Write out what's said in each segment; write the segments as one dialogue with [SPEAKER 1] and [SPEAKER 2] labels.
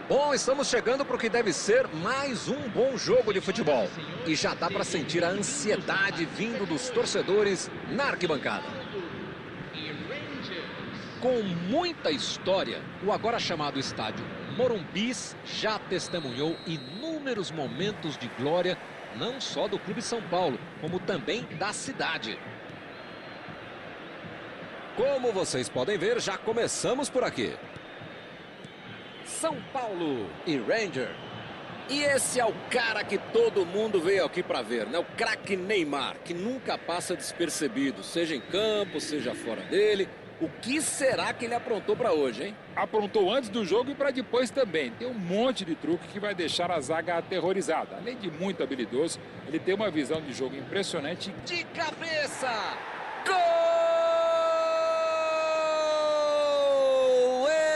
[SPEAKER 1] Bom, estamos chegando para o que deve ser mais um bom jogo de futebol. E já dá para sentir a ansiedade vindo dos torcedores na arquibancada. Com muita história, o agora chamado estádio Morumbis já testemunhou inúmeros momentos de glória, não só do Clube São Paulo, como também da cidade. Como vocês podem ver, já começamos por aqui. São Paulo e Ranger. E esse é o cara que todo mundo veio aqui para ver, né? O craque Neymar, que nunca passa despercebido, seja em campo, seja fora dele. O que será que ele aprontou para hoje, hein?
[SPEAKER 2] Aprontou antes do jogo e para depois também. Tem um monte de truque que vai deixar a zaga aterrorizada. Além de muito habilidoso, ele tem uma visão de jogo impressionante.
[SPEAKER 1] De cabeça! Gol!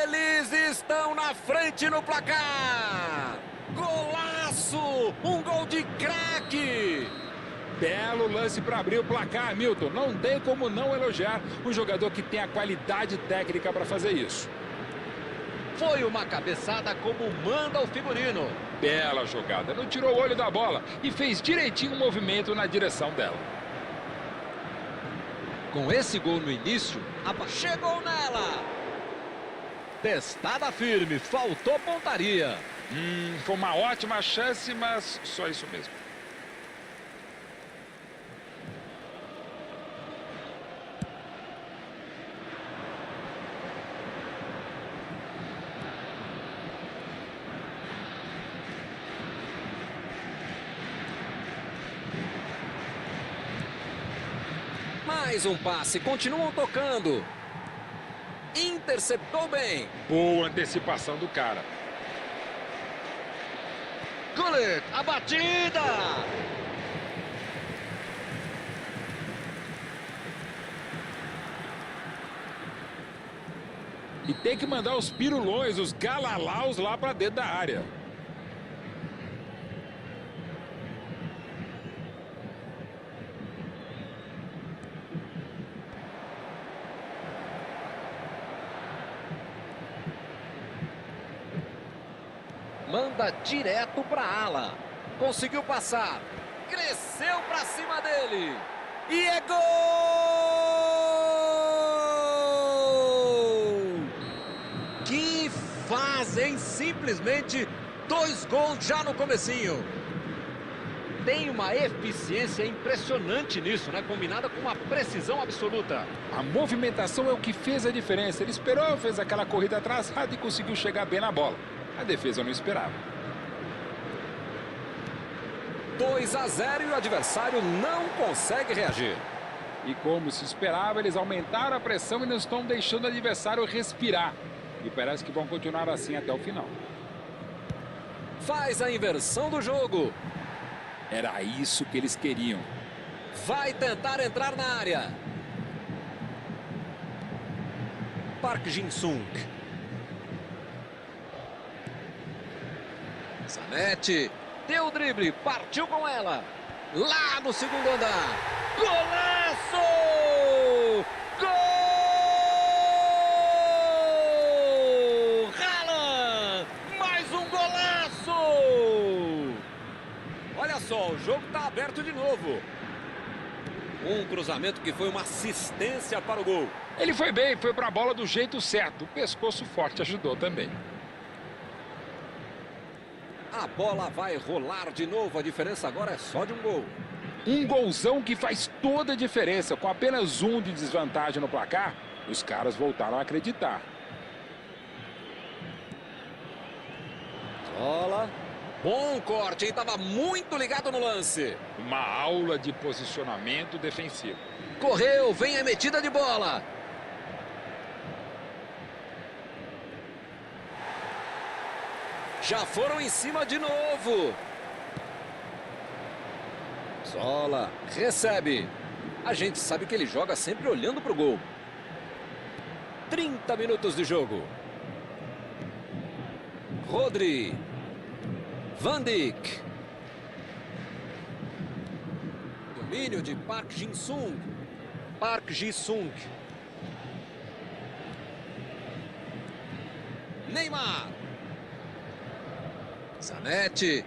[SPEAKER 1] Eles estão na frente no placar! Golaço! Um gol de craque!
[SPEAKER 2] Belo lance para abrir o placar, Milton. Não tem como não elogiar um jogador que tem a qualidade técnica para fazer isso.
[SPEAKER 1] Foi uma cabeçada como manda o figurino.
[SPEAKER 2] Bela jogada. Não tirou o olho da bola e fez direitinho o movimento na direção dela.
[SPEAKER 1] Com esse gol no início, chegou nela. Testada firme, faltou pontaria.
[SPEAKER 2] Foi uma ótima chance, mas só isso mesmo.
[SPEAKER 1] Mais um passe, continuam tocando. Interceptou bem.
[SPEAKER 2] Boa antecipação do cara.
[SPEAKER 1] Gullit, a batida!
[SPEAKER 2] E tem que mandar os pirulões, os galalaus lá para dentro da área.
[SPEAKER 1] Manda direto para a ala. Conseguiu passar. Cresceu para cima dele. E é gol! Que fase, hein? Simplesmente 2 gols já no comecinho. Tem uma eficiência impressionante nisso, né? Combinada com uma precisão absoluta.
[SPEAKER 2] A movimentação é o que fez a diferença. Ele esperou, fez aquela corrida atrasada e conseguiu chegar bem na bola. A defesa não esperava.
[SPEAKER 1] 2-0 e o adversário não consegue reagir.
[SPEAKER 2] E como se esperava, eles aumentaram a pressão e não estão deixando o adversário respirar. E parece que vão continuar assim até o final.
[SPEAKER 1] Faz a inversão do jogo.
[SPEAKER 2] Era isso que eles queriam.
[SPEAKER 1] Vai tentar entrar na área. Park Jin-sung. Zanetti, deu o drible, partiu com ela. Lá no segundo andar. Golaço! Gol! Haaland! Mais um golaço! Olha só, o jogo está aberto de novo. Um cruzamento que foi uma assistência para o gol.
[SPEAKER 2] Ele foi bem, foi para a bola do jeito certo. O pescoço forte ajudou também.
[SPEAKER 1] A bola vai rolar de novo, a diferença agora é só de um gol.
[SPEAKER 2] Um golzão que faz toda a diferença. Com apenas um de desvantagem no placar, os caras voltaram a acreditar.
[SPEAKER 1] Bola. Bom corte, hein? Estava muito ligado no lance.
[SPEAKER 2] Uma aula de posicionamento defensivo.
[SPEAKER 1] Correu, vem a metida de bola. Já foram em cima de novo. Zola recebe. A gente sabe que ele joga sempre olhando para o gol. 30 minutos de jogo. Rodri. Van Dijk. Domínio de Park Jin-sung. Park Ji-sung. Neymar. Zanetti.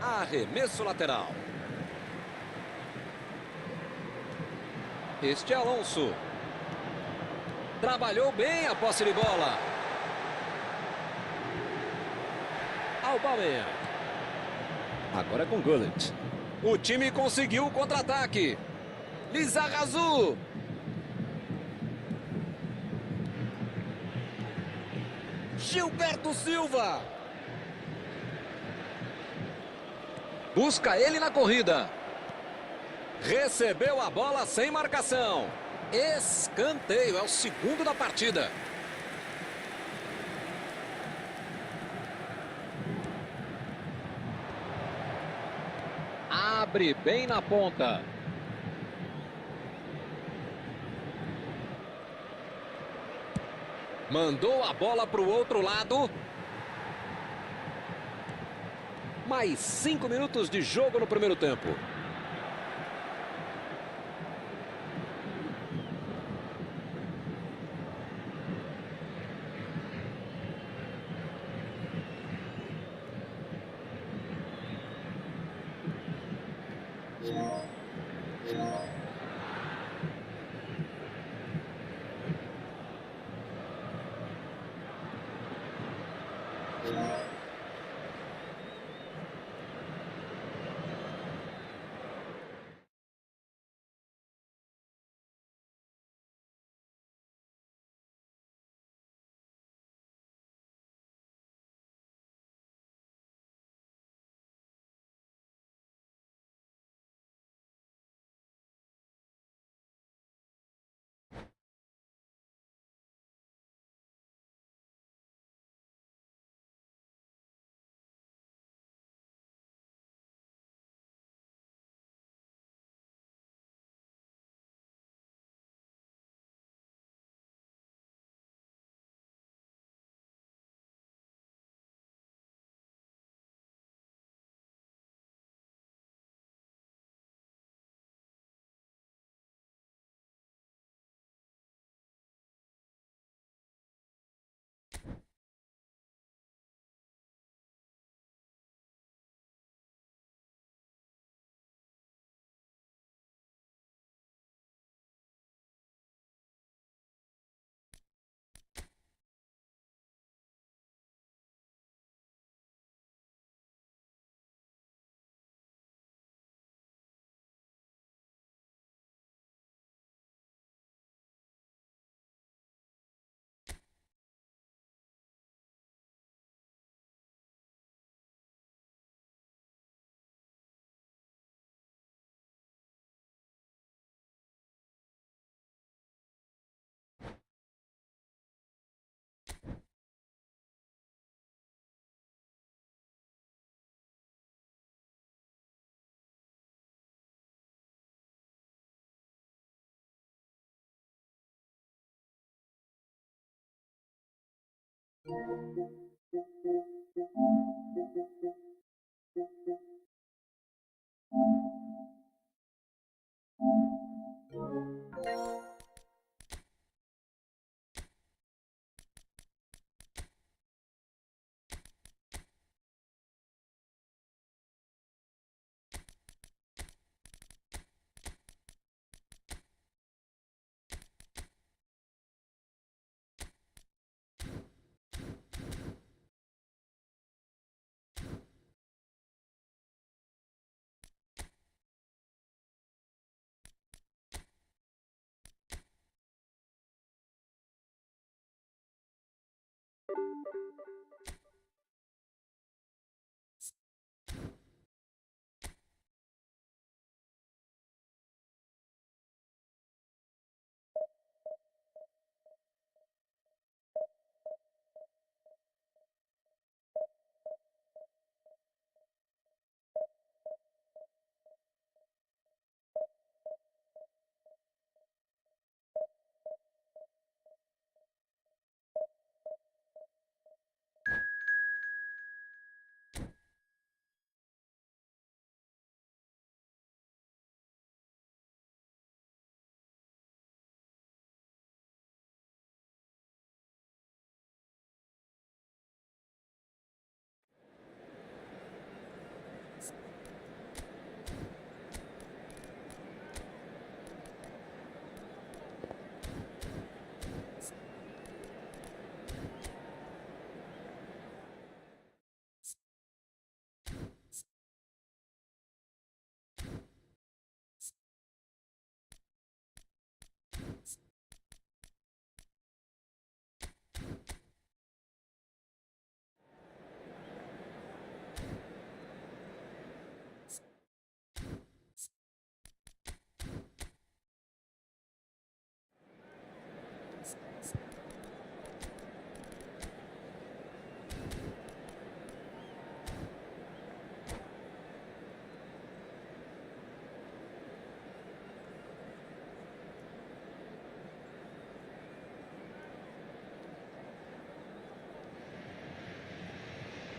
[SPEAKER 1] Arremesso lateral. Este é Alonso. Trabalhou bem a posse de bola. Aubameyang. Agora é com Gullit. O time conseguiu o contra-ataque. Lizarrazu. Gilberto Silva. Busca ele na corrida. Recebeu a bola sem marcação. Escanteio, é o segundo da partida. Abre bem na ponta. Mandou a bola para o outro lado. Mais 5 minutos de jogo no primeiro tempo.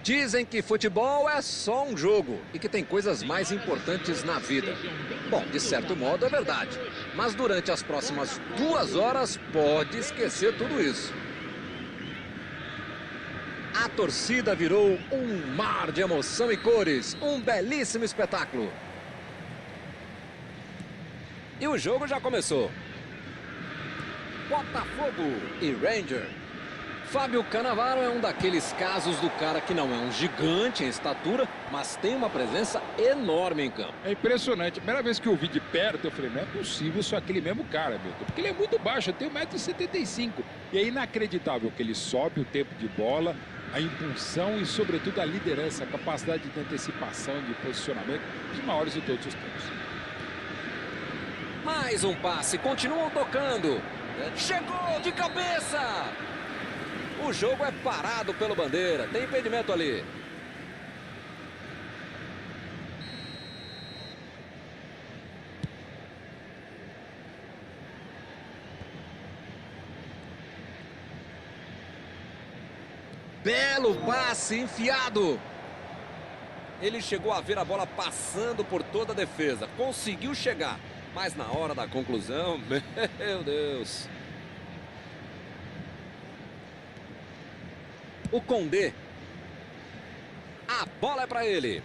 [SPEAKER 1] Dizem que futebol é só um jogo e que tem coisas mais importantes na vida. Bom, de certo modo é verdade. Mas durante as próximas 2 horas pode esquecer tudo isso. A torcida virou um mar de emoção e cores. Um belíssimo espetáculo. E o jogo já começou. Botafogo e Ranger. Fábio Cannavaro é um daqueles casos do cara que não é um gigante em estatura, mas tem uma presença enorme em campo.
[SPEAKER 2] É impressionante. A primeira vez que eu vi de perto, eu falei, não é possível isso aquele mesmo cara, Milton. Porque ele é muito baixo, tem 1,75 m. E é inacreditável que ele sobe o tempo de bola, a impulsão e, sobretudo, a liderança, a capacidade de antecipação, de posicionamento, dos maiores de todos os tempos.
[SPEAKER 1] Mais um passe, continuam tocando. Chegou de cabeça! O jogo é parado pelo bandeira. Tem impedimento ali. Belo passe enfiado. Ele chegou a ver a bola passando por toda a defesa. Conseguiu chegar. Mas na hora da conclusão, meu Deus. O Condé. A bola é para ele.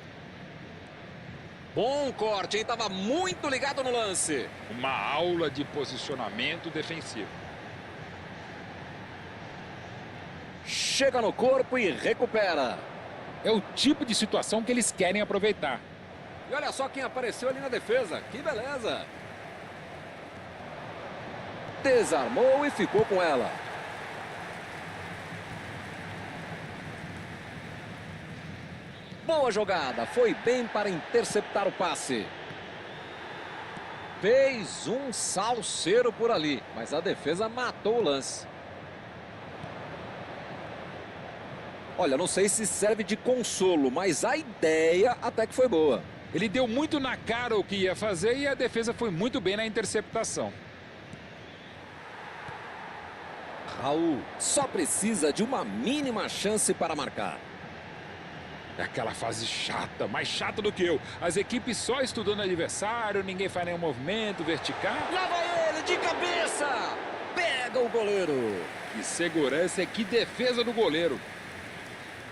[SPEAKER 1] Bom corte, hein? Tava muito ligado no lance.
[SPEAKER 2] Uma aula de posicionamento defensivo.
[SPEAKER 1] Chega no corpo e recupera.
[SPEAKER 2] É o tipo de situação que eles querem aproveitar.
[SPEAKER 1] E olha só quem apareceu ali na defesa. Que beleza. Desarmou e ficou com ela. Boa jogada, foi bem para interceptar o passe. Fez um salseiro por ali, mas a defesa matou o lance. Olha, não sei se serve de consolo, mas a ideia até que foi boa.
[SPEAKER 2] Ele deu muito na cara o que ia fazer e a defesa foi muito bem na interceptação.
[SPEAKER 1] Raul só precisa de uma mínima chance para marcar.
[SPEAKER 2] É aquela fase chata, mais chata do que eu. As equipes só estudando o adversário, ninguém faz nenhum movimento vertical.
[SPEAKER 1] Lá vai ele, de cabeça! Pega o goleiro.
[SPEAKER 2] Que segurança e que defesa do goleiro.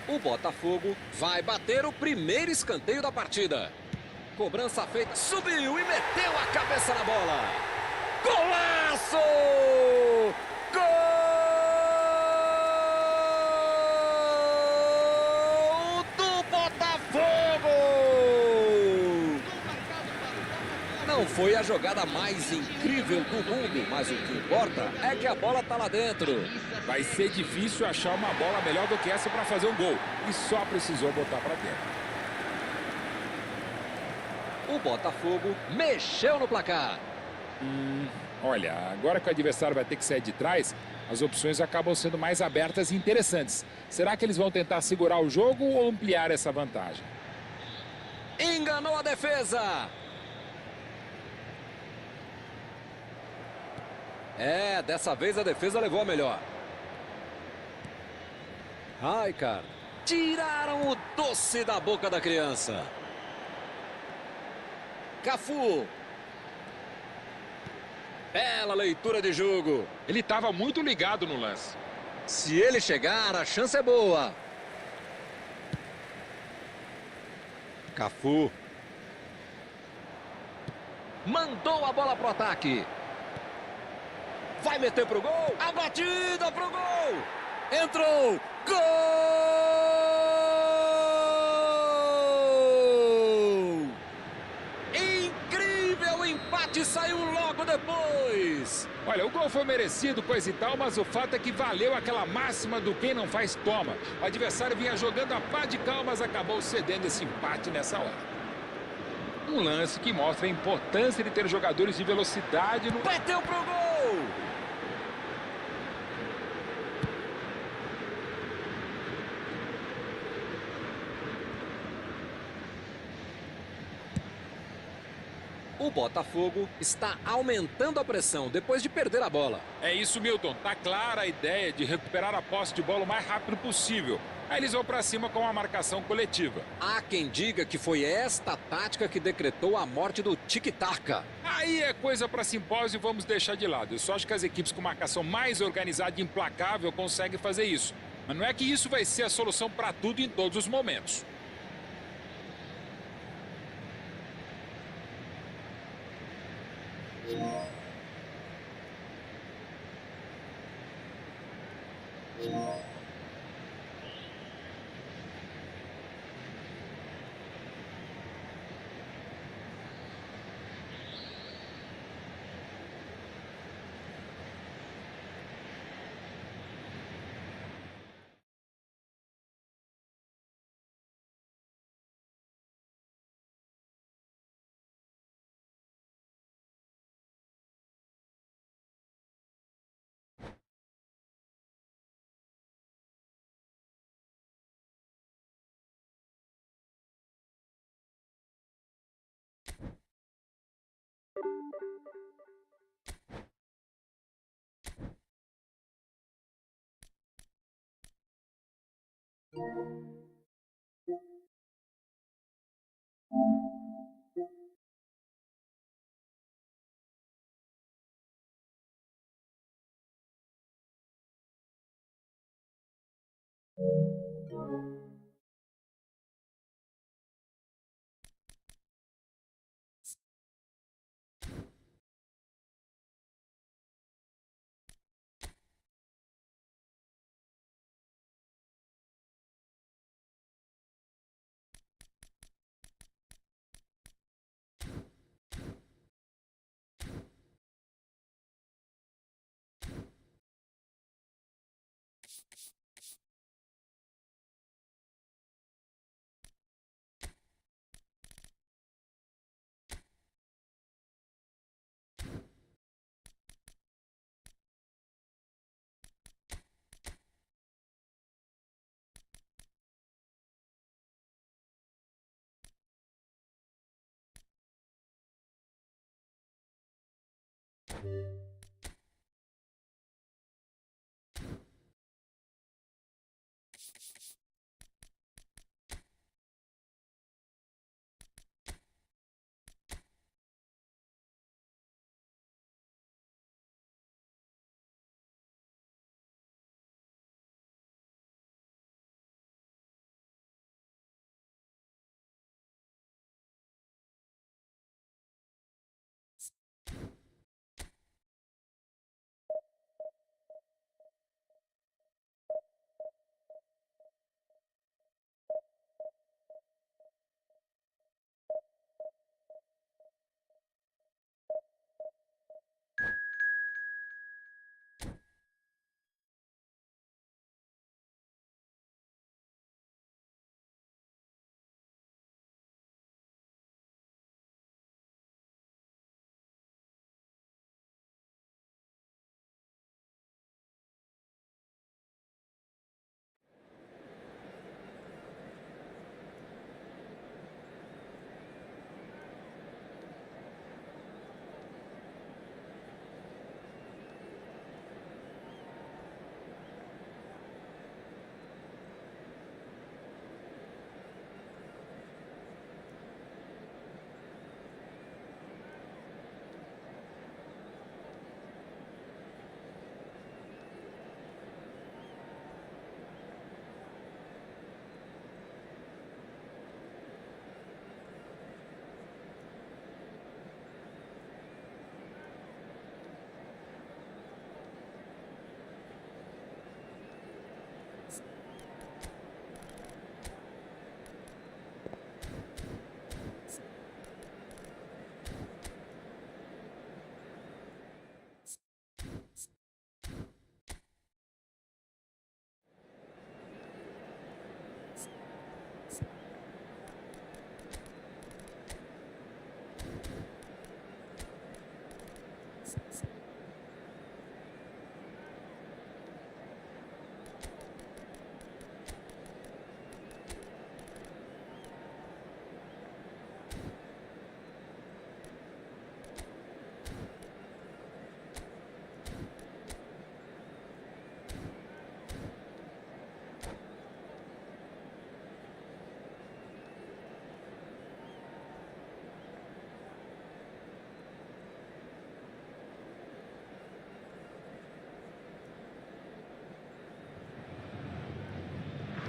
[SPEAKER 1] O Botafogo vai bater o primeiro escanteio da partida. Cobrança feita, subiu e meteu a cabeça na bola. Golaço! Gol! Não foi a jogada mais incrível do mundo, mas o que importa é que a bola tá lá dentro.
[SPEAKER 2] Vai ser difícil achar uma bola melhor do que essa para fazer um gol. E só precisou botar para dentro.
[SPEAKER 1] O Botafogo mexeu no placar.
[SPEAKER 2] Olha, agora que o adversário vai ter que sair de trás, as opções acabam sendo mais abertas e interessantes. Será que eles vão tentar segurar o jogo ou ampliar essa vantagem?
[SPEAKER 1] Enganou a defesa. É, dessa vez a defesa levou a melhor. Ai, cara. Tiraram o doce da boca da criança. Cafu. Bela leitura de jogo.
[SPEAKER 2] Ele estava muito ligado no lance.
[SPEAKER 1] Se ele chegar, a chance é boa. Cafu. Mandou a bola pro ataque. Vai meter pro gol. A batida pro gol. Entrou. Gol! Incrível, o empate saiu logo depois.
[SPEAKER 2] Olha, o gol foi merecido, coisa e tal, mas o fato é que valeu aquela máxima do quem não faz toma. O adversário vinha jogando a pá de cal, mas acabou cedendo esse empate nessa hora. Um lance que mostra a importância de ter jogadores de velocidade no...
[SPEAKER 1] Bateu pro gol! O Botafogo está aumentando a pressão depois de perder a bola.
[SPEAKER 2] É isso, Milton. Tá clara a ideia de recuperar a posse de bola o mais rápido possível. Aí eles vão para cima com a marcação coletiva.
[SPEAKER 1] Há quem diga que foi esta tática que decretou a morte do tic-tac.
[SPEAKER 2] Aí é coisa para simpósio e vamos deixar de lado. Eu só acho que as equipes com marcação mais organizada e implacável conseguem fazer isso. Mas não é que isso vai ser a solução para tudo em todos os momentos.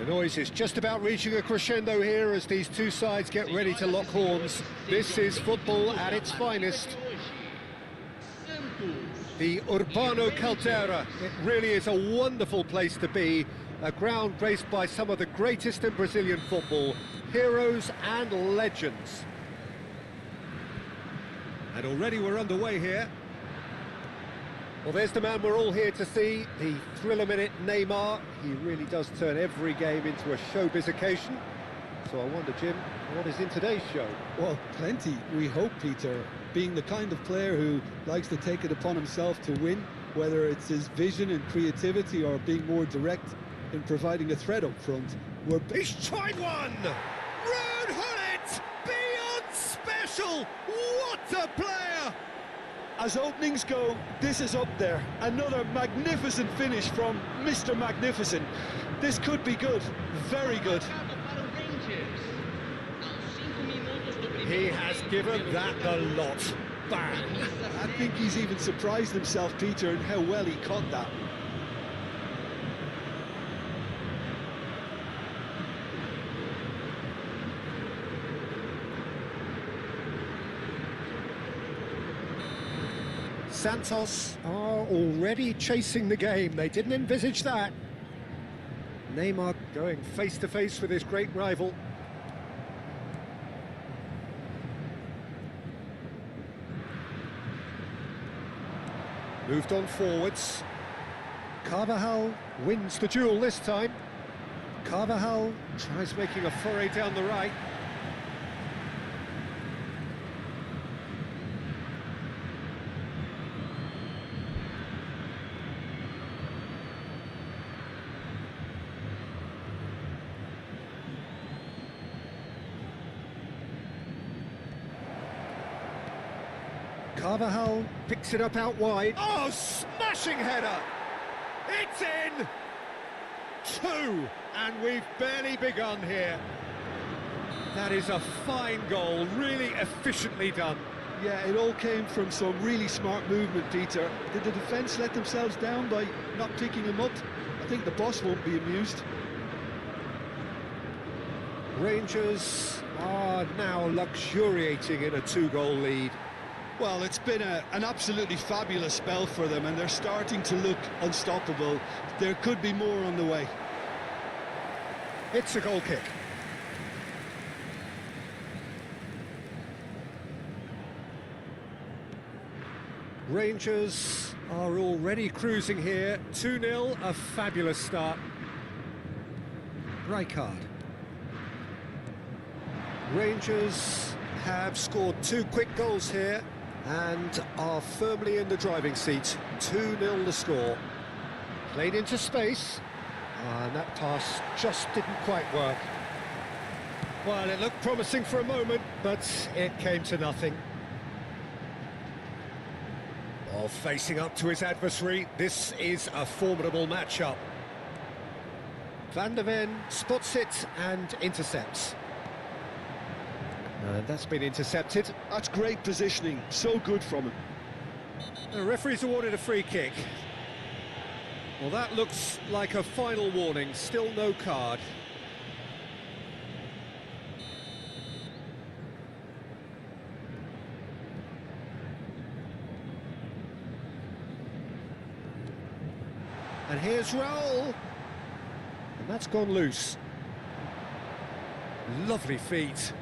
[SPEAKER 3] The noise is just about reaching a crescendo here as these two sides get ready to lock horns. This is football at its finest. The Urbano Caldera, it really is a wonderful place to be. A ground graced by some of the greatest in Brazilian football, heroes and legends. And already we're underway here. Well, there's the man we're all here to see, the thriller-minute Neymar. He really does turn every game into a showbiz occasion. So I wonder, Jim, what is in today's show?
[SPEAKER 4] Well, plenty, we hope, Peter. Being the kind of player who likes to take it upon himself to win, whether it's his vision and creativity or being more direct in providing a threat up front.
[SPEAKER 3] He's tried one! Ruud Gullit! Beyond special! What a player!
[SPEAKER 4] As openings go, this is up there. Another magnificent finish from Mr. Magnificent. This could be good, very good.
[SPEAKER 3] He has given that the lot. Bang!
[SPEAKER 4] I think he's even surprised himself, Peter, in how well he caught that.
[SPEAKER 3] Santos are already chasing the game. They didn't envisage that. Neymar going face-to-face with his great rival. Moved on forwards. Carvajal wins the duel this time. Carvajal tries making a foray down the right. Carvajal picks it up out wide. Oh, smashing header! It's in! 2, and we've barely begun here. That is a fine goal, really efficiently done.
[SPEAKER 4] Yeah, it all came from some really smart movement, Peter. Did the defence let themselves down by not picking him up? I think the boss won't be amused.
[SPEAKER 3] Rangers are now luxuriating in a 2-goal lead.
[SPEAKER 4] Well, it's been an absolutely fabulous spell for them, and they're starting to look unstoppable. There could be more on the way.
[SPEAKER 3] It's a goal kick. Rangers are already cruising here. 2-0, a fabulous start. Rijkaard. Rangers have scored 2 quick goals here and are firmly in the driving seat. 2-0 the score. Played into space, and that pass just didn't quite work. Well, it looked promising for a moment, but it came to nothing. While facing up to his adversary, this is a formidable matchup. Van der Ven spots it and intercepts. That's been intercepted.
[SPEAKER 4] That's great positioning, so good from him.
[SPEAKER 3] The referee's awarded a free kick. Well, that looks like a final warning, still no card. And here's Raul. And that's gone loose. Lovely feet.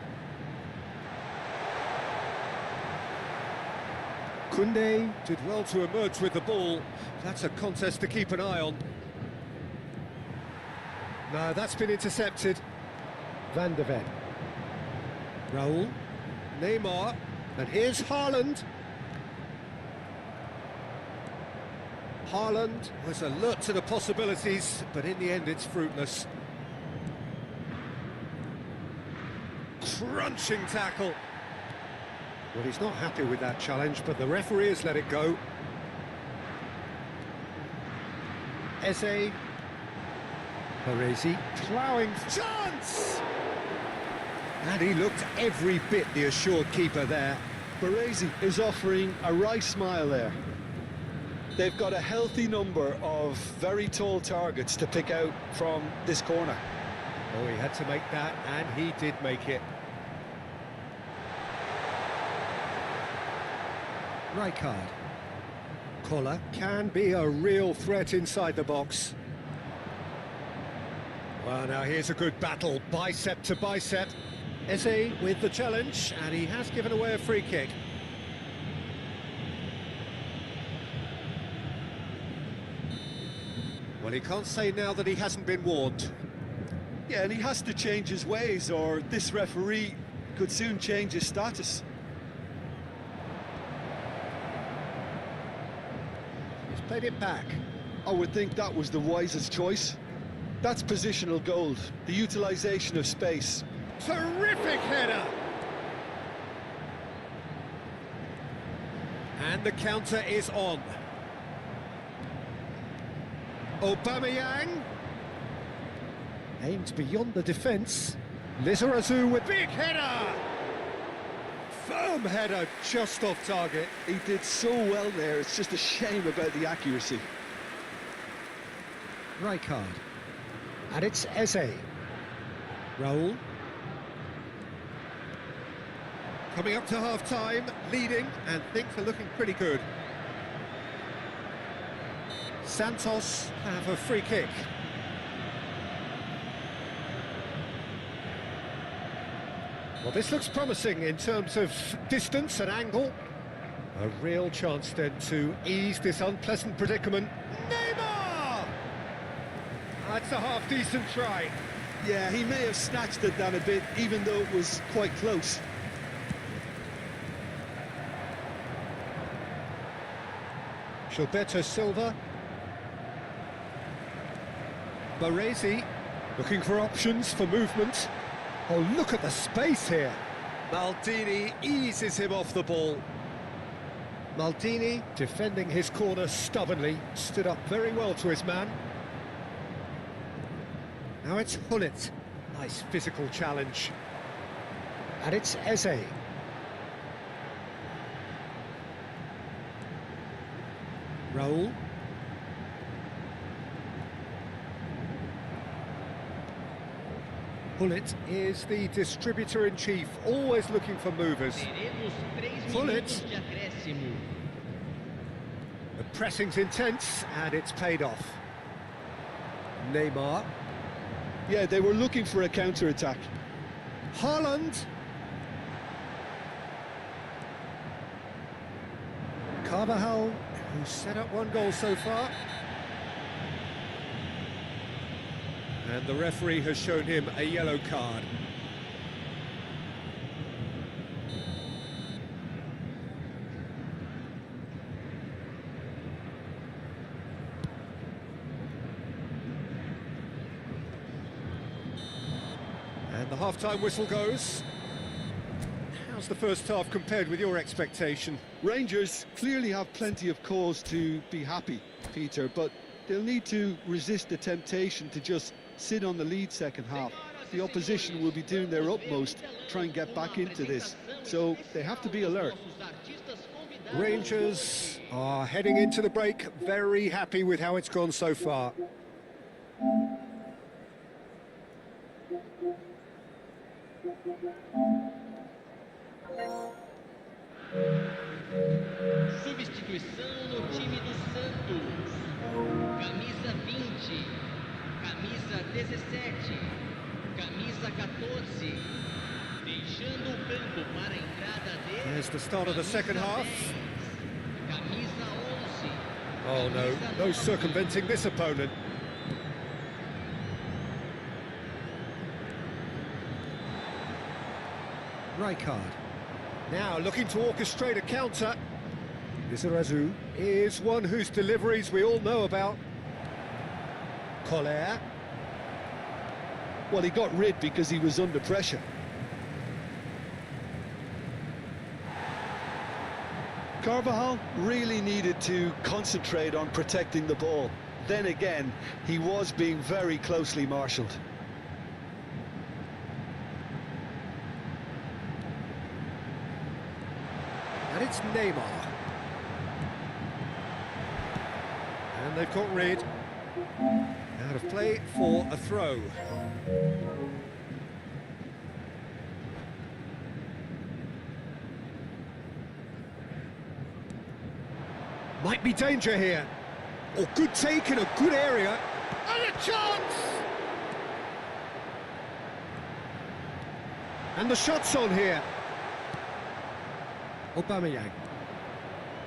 [SPEAKER 3] Koundé did well to emerge with the ball. That's a contest to keep an eye on. No, that's been intercepted. Van der Ven. Raul. Neymar. And here's Haaland. Haaland was alert to the possibilities, but in the end it's fruitless. Crunching tackle. Well, he's not happy with that challenge, but the referee has let it go. Eze. Baresi ploughing chance! And he looked every bit the assured keeper there.
[SPEAKER 4] Baresi is offering a wry smile there. They've got a healthy number of very tall targets to pick out from this corner.
[SPEAKER 3] Oh, he had to make that, and he did make it. Rijkaard. Koller can be a real threat inside the box. Well, now here's a good battle, bicep to bicep. Eze with the challenge, and he has given away a free kick. Well, he can't say now that he hasn't been warned.
[SPEAKER 4] Yeah, and he has to change his ways, or this referee could soon change his status.
[SPEAKER 3] He's played it back.
[SPEAKER 4] I would think that was the wisest choice. That's positional gold, the utilisation of space.
[SPEAKER 3] Terrific header! And the counter is on. Aubameyang aimed beyond the defence. Lizarazu with big header! Firm header just off target.
[SPEAKER 4] He did so well there, it's just a shame about the accuracy.
[SPEAKER 3] Rijkaard. And it's Eze. Raul. Coming up to half-time, leading, and things are looking pretty good. Santos have a free kick. Well, this looks promising in terms of distance and angle. A real chance then to ease this unpleasant predicament. Neymar! That's a half-decent try.
[SPEAKER 4] Yeah, he may have snatched it down a bit, even though it was quite close.
[SPEAKER 3] Gilberto Silva. Baresi looking for options for movement. Oh, look at the space here. Maldini eases him off the ball. Maldini defending his corner stubbornly, stood up very well to his man. Now it's Hullet. Nice physical challenge. And it's Eze. Raul. Hullet is the distributor-in-chief, always looking for movers. Hullet. The pressing's intense, and it's paid off. Neymar.
[SPEAKER 4] Yeah, they were looking for a counter-attack.
[SPEAKER 3] Haaland. Carvajal, who's set up one goal so far. And the referee has shown him a yellow card. And the half-time whistle goes. How's the first half compared with your expectation?
[SPEAKER 4] Rangers clearly have plenty of cause to be happy, Peter, but they'll need to resist the temptation to just sit on the lead second half. The opposition will be doing their utmost to try and get back into this, so they have to be alert.
[SPEAKER 3] Rangers are heading into the break, very happy with how it's gone so far.
[SPEAKER 5] Substituição no time do Santos. Camisa 20, camisa 17, camisa 14. Deixando o campo para a entrada dele.
[SPEAKER 3] There's the start of the second half.
[SPEAKER 5] Camisa 11.
[SPEAKER 3] Oh no, no circumventing this opponent. Rijkaard. Now looking to orchestrate a counter. Lizarazu is one whose deliveries we all know about. Koller.
[SPEAKER 4] Well, he got rid because he was under pressure. Carvajal really needed to concentrate on protecting the ball. Then again, he was being very closely marshalled.
[SPEAKER 3] And it's Neymar. And they've got rid. Out of play for a throw. Might be danger here. Oh, good take in a good area. And a chance! And the shot's on here. Aubameyang.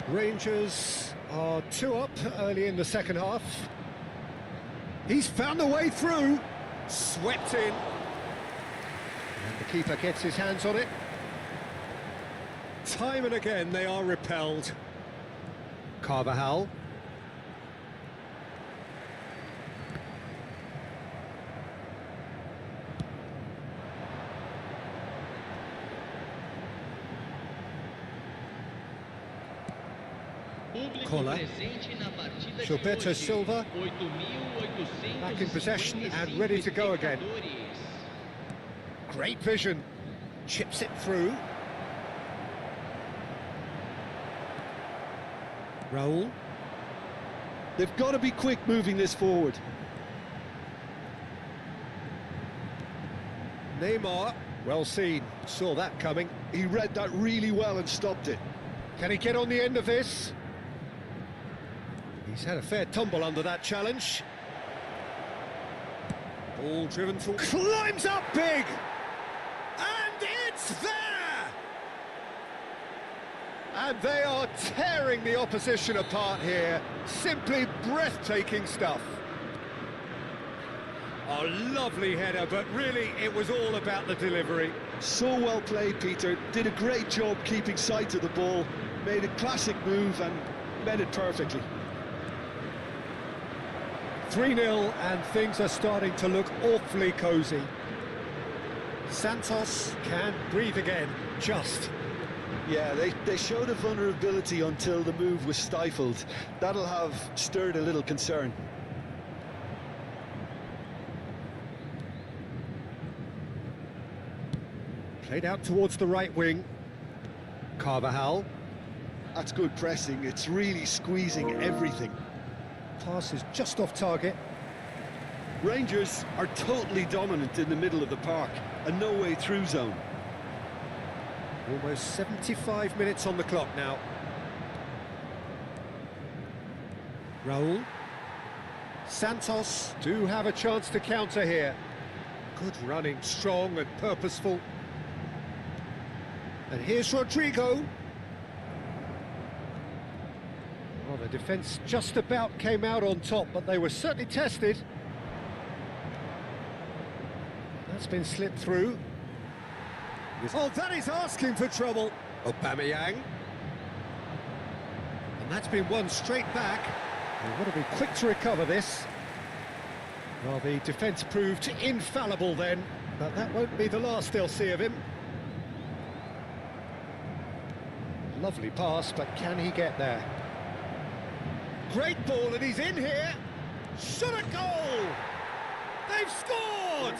[SPEAKER 3] Rangers are 2 up early in the second half. He's found a way through. Swept in. And the keeper gets his hands on it. Time and again they are repelled. Carvajal. Cola. Gilberto Silva. Back in possession and ready to go again. Great vision. Chips it through. Raul.
[SPEAKER 4] They've got to be quick moving this forward.
[SPEAKER 3] Neymar. Well seen. Saw that coming.
[SPEAKER 4] He read that really well and stopped it.
[SPEAKER 3] Can he get on the end of this? He's had a fair tumble under that challenge. Ball driven for... Climbs up big! And it's there! And they are tearing the opposition apart here. Simply breathtaking stuff. A lovely header, but really it was all about the delivery.
[SPEAKER 4] So well played, Peter. Did a great job keeping sight of the ball. Made a classic move and met it perfectly.
[SPEAKER 3] 3-0 and things are starting to look awfully cosy. Santos can breathe again, just.
[SPEAKER 4] Yeah, they showed a vulnerability until the move was stifled. That'll have stirred a little concern.
[SPEAKER 3] Played out towards the right wing. Carvajal.
[SPEAKER 4] That's good pressing. It's really squeezing everything.
[SPEAKER 3] Pass is just off target.
[SPEAKER 4] Rangers are totally dominant in the middle of the park. A no-way through zone.
[SPEAKER 3] Almost 75 minutes on the clock now. Raul. Santos do have a chance to counter here. Good running, strong and purposeful. And here's Rodrigo. Well, the defence just about came out on top, but they were certainly tested. That's been slipped through. Oh, that is asking for trouble. Aubameyang. And that's been won straight back. They've got to be quick to recover this. Well, the defence proved infallible then, but that won't be the last they'll see of him. Lovely pass, but can he get there? Great ball, and he's in here. Shot a goal! They've scored!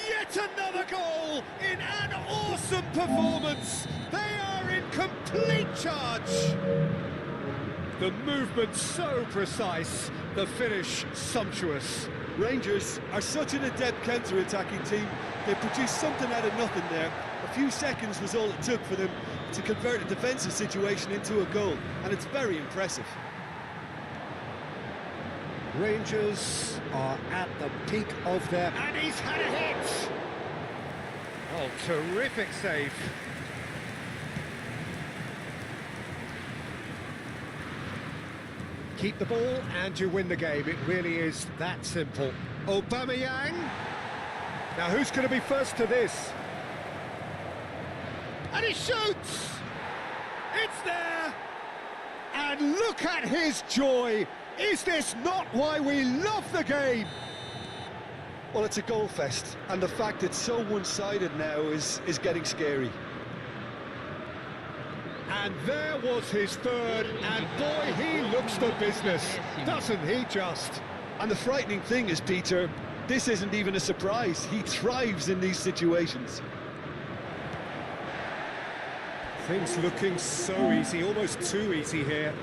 [SPEAKER 3] Yet another goal in an awesome performance. They are in complete charge. The movement so precise, the finish sumptuous.
[SPEAKER 4] Rangers are such an adept counter-attacking team. They produced something out of nothing there. A few seconds was all it took for them to convert a defensive situation into a goal, and it's very impressive.
[SPEAKER 3] Rangers are at the peak of their... And he's had a hit! Oh, terrific save. Keep the ball and you win the game. It really is that simple. Aubameyang. Now who's going to be first to this? And he shoots! It's there! And look at his joy! Is this not why we love the game?
[SPEAKER 4] Well, it's a goal fest, and the fact it's so one-sided now is getting scary.
[SPEAKER 3] And there was his third, and boy, he looks the business, doesn't he just?
[SPEAKER 4] And the frightening thing is, Peter, this isn't even a surprise. He thrives in these situations.
[SPEAKER 3] Things looking so easy, almost too easy here.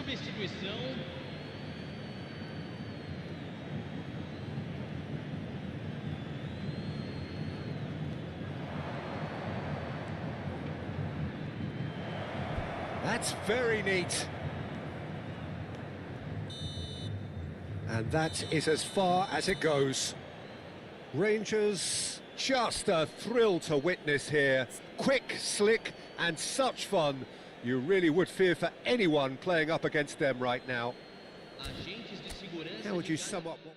[SPEAKER 5] Substituição.
[SPEAKER 3] That's very neat. And that is as far as it goes. Rangers, just a thrill to witness here. Quick, slick, and such fun. You really would fear for anyone playing up against them right now.
[SPEAKER 5] Agentes de segurança.
[SPEAKER 3] How would you sum up what...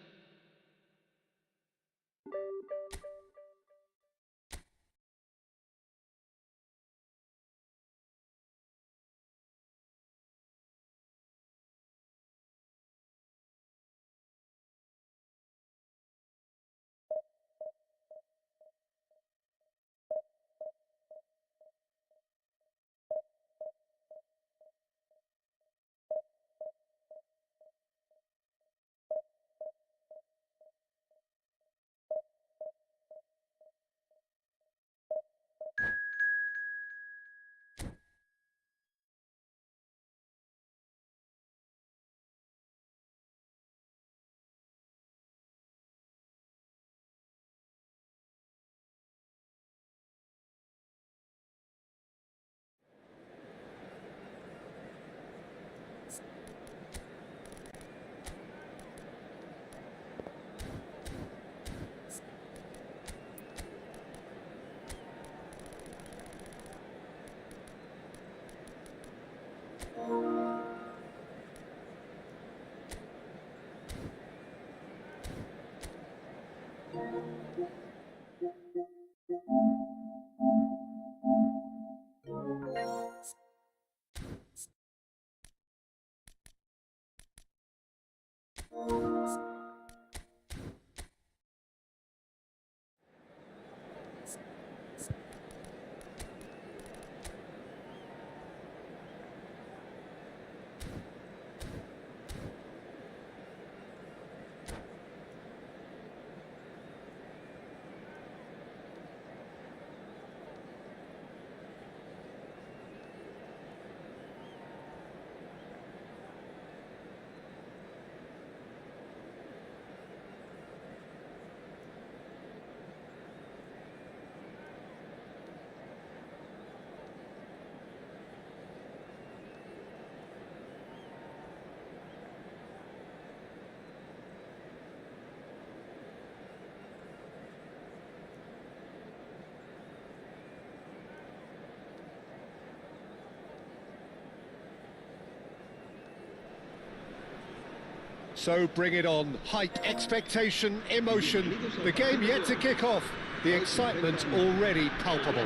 [SPEAKER 3] So bring it on. Height, expectation, emotion. The game yet to kick off. The excitement already palpable.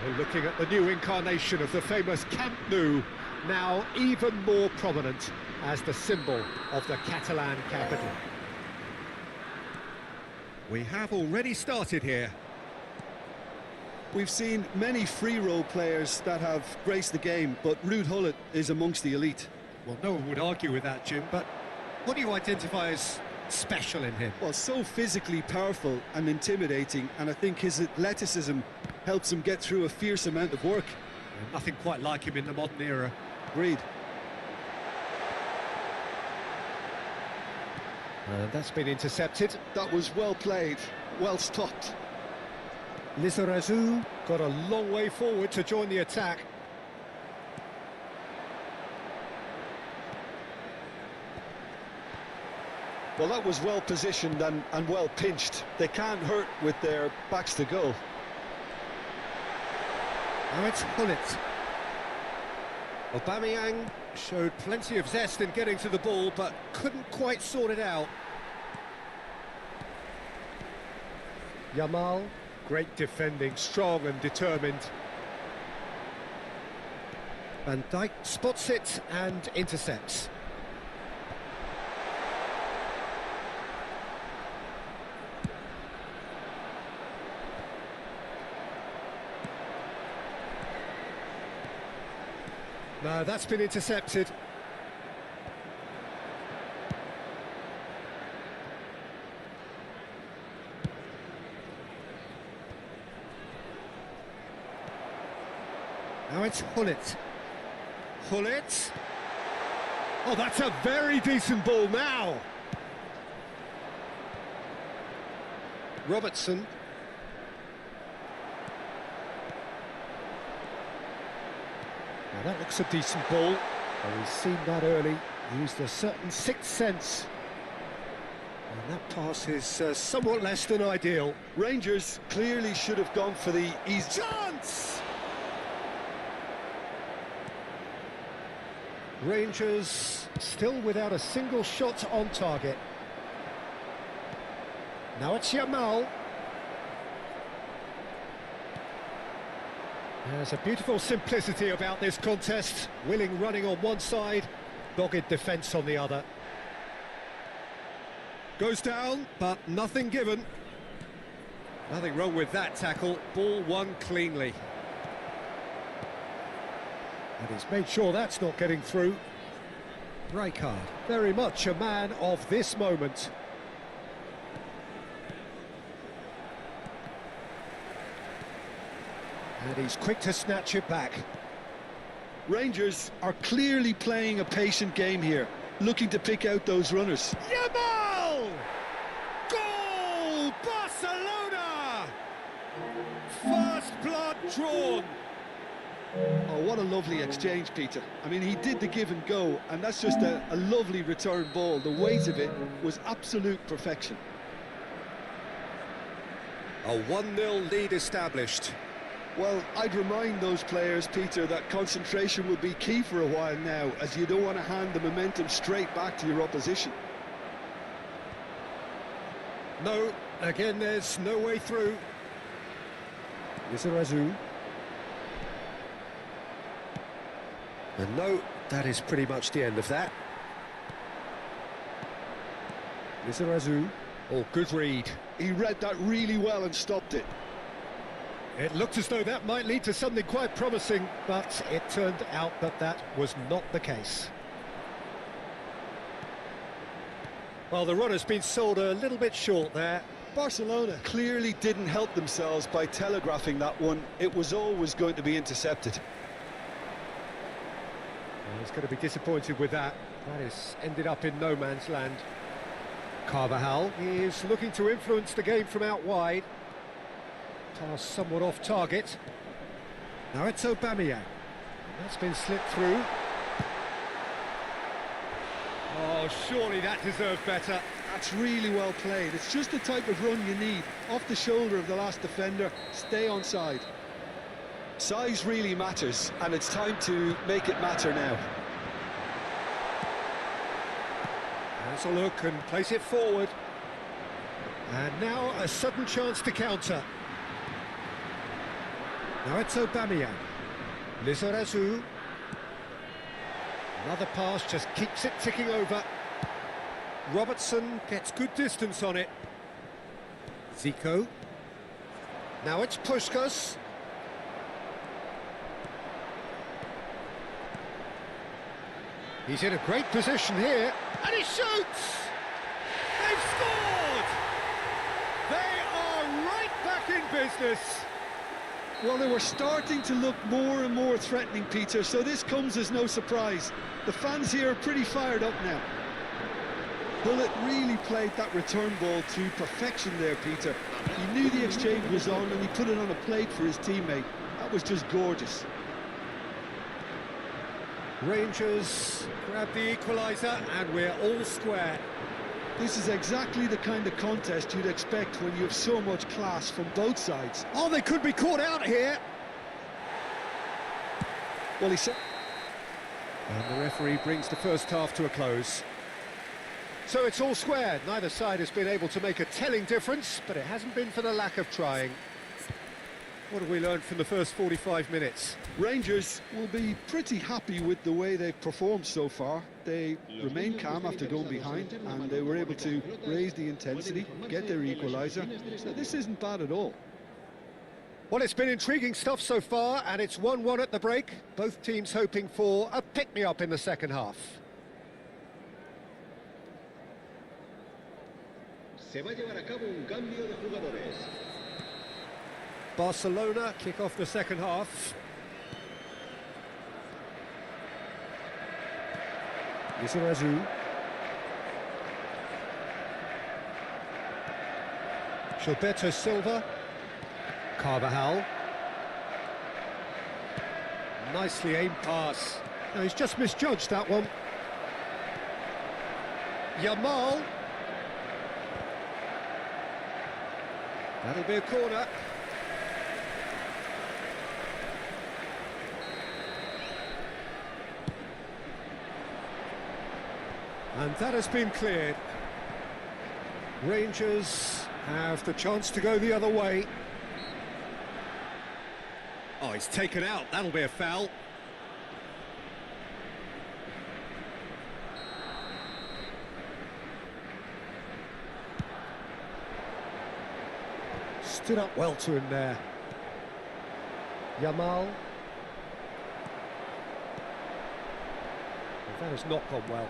[SPEAKER 3] We're looking at the new incarnation of the famous Camp Nou, now even more prominent as the symbol of the Catalan capital. We have already started here.
[SPEAKER 4] We've seen many free role players that have graced the game, but Ruud Gullit is amongst the elite.
[SPEAKER 3] Well, no one would argue with that, Jim, but what do you identify as special in him?
[SPEAKER 4] Well, so physically powerful and intimidating, and I think his athleticism helps him get through a fierce amount of work.
[SPEAKER 3] Nothing quite like him in the modern era.
[SPEAKER 4] Agreed.
[SPEAKER 3] That's been intercepted.
[SPEAKER 4] That was well played, well stopped.
[SPEAKER 3] Lizarazu got a long way forward to join the attack.
[SPEAKER 4] Well, that was well positioned and well pinched. They can't hurt with their backs to goal.
[SPEAKER 3] Now it's Gullit. Aubameyang showed plenty of zest in getting to the ball, but couldn't quite sort it out. Yamal, great defending, strong and determined. Van Dijk spots it and intercepts. No, that's been intercepted. Now it's Gullit. Gullit. Oh, that's a very decent ball now. Robertson. Now that looks a decent ball. Well, he's seen that early, used a certain sixth sense. And that pass is somewhat less than ideal.
[SPEAKER 4] Rangers clearly should have gone for the easy
[SPEAKER 3] Chance! Rangers still without a single shot on target. Now it's Yamal. There's a beautiful simplicity about this contest. Willing running on one side, dogged defence on the other. Goes down, but nothing given. Nothing wrong with that tackle. Ball won cleanly. And he's made sure that's not getting through. Rijkaard, very much a man of this moment. And he's quick to snatch it back.
[SPEAKER 4] Rangers are clearly playing a patient game here, looking to pick out those runners.
[SPEAKER 3] Yamal! Goal! Barcelona! First blood drawn.
[SPEAKER 4] Oh, what a lovely exchange, Peter. I mean, he did the give and go, and that's just a lovely return ball. The weight of it was absolute perfection.
[SPEAKER 3] A 1-0 lead established.
[SPEAKER 4] Well, I'd remind those players, Peter, that concentration will be key for a while now, as you don't want to hand the momentum straight back to your opposition.
[SPEAKER 3] No, again, there's no way through. Lizarazu. And no, that is pretty much the end of that. Lizarazu. Oh, good read.
[SPEAKER 4] He read that really well and stopped it.
[SPEAKER 3] It looked as though that might lead to something quite promising, but it turned out that that was not the case. Well, the run has been sold a little bit short there.
[SPEAKER 4] Barcelona clearly didn't help themselves by telegraphing that one. It was always going to be intercepted.
[SPEAKER 3] Well, he's going to be disappointed with that. That has ended up in no man's land. Carvajal is looking to influence the game from out wide. Pass somewhat off target. Now it's Aubameyang. That's been slipped through. Oh, surely that deserved better.
[SPEAKER 4] That's really well played. It's just the type of run you need. Off the shoulder of the last defender, stay on side. Size really matters, and it's time to make it matter now.
[SPEAKER 3] Has a look and plays it forward. And now a sudden chance to counter. Now it's Aubameyang. Lizarazu. Another pass just keeps it ticking over. Robertson gets good distance on it. Zico. Now it's Puskas. He's in a great position here, and he shoots! They've scored! They are right back in business.
[SPEAKER 4] Well, they were starting to look more and more threatening, Peter, so this comes as no surprise. The fans here are pretty fired up now. Bullet really played that return ball to perfection there, Peter. He knew the exchange was on and he put it on a plate for his teammate. That was just gorgeous.
[SPEAKER 3] Rangers grab the equaliser and we're all square.
[SPEAKER 4] This is exactly the kind of contest you'd expect when you have so much class from both sides.
[SPEAKER 3] Oh, they could be caught out here.
[SPEAKER 4] Well, he said...
[SPEAKER 3] And the referee brings the first half to a close. So it's all square. Neither side has been able to make a telling difference, but it hasn't been for the lack of trying. What have we learned from the first 45 minutes?
[SPEAKER 4] Rangers will be pretty happy with the way they've performed so far. They remained calm after going behind, and they were able to raise the intensity, get their equaliser. So this isn't bad at all.
[SPEAKER 3] Well, it's been intriguing stuff so far, and it's 1-1 at the break. Both teams hoping for a pick-me-up in the second half.
[SPEAKER 5] Se va a llevar a cabo un cambio de jugadores.
[SPEAKER 3] Barcelona kick off the second half. Lizarazu. Gilberto Silva. Carvajal. Nicely aimed pass. No, he's just misjudged that one. Yamal. That'll be a corner. And that has been cleared. Rangers have the chance to go the other way. Oh, he's taken out. That'll be a foul. Stood up well to him there. Yamal. That has not gone well.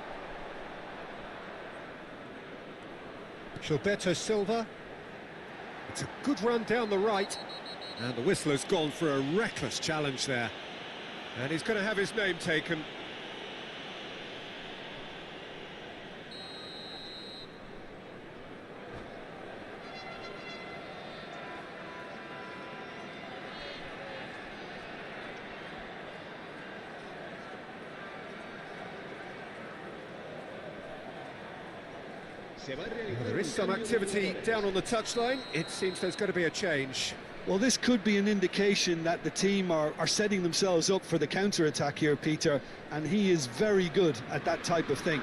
[SPEAKER 3] Gilberto Silva. It's a good run down the right. And the whistle has gone for a reckless challenge there. And he's going to have his name taken. There is some activity down on the touchline. It seems there's going to be a change.
[SPEAKER 4] Well, this could be an indication that the team are setting themselves up for the counter-attack here, Peter, and he is very good at that type of thing.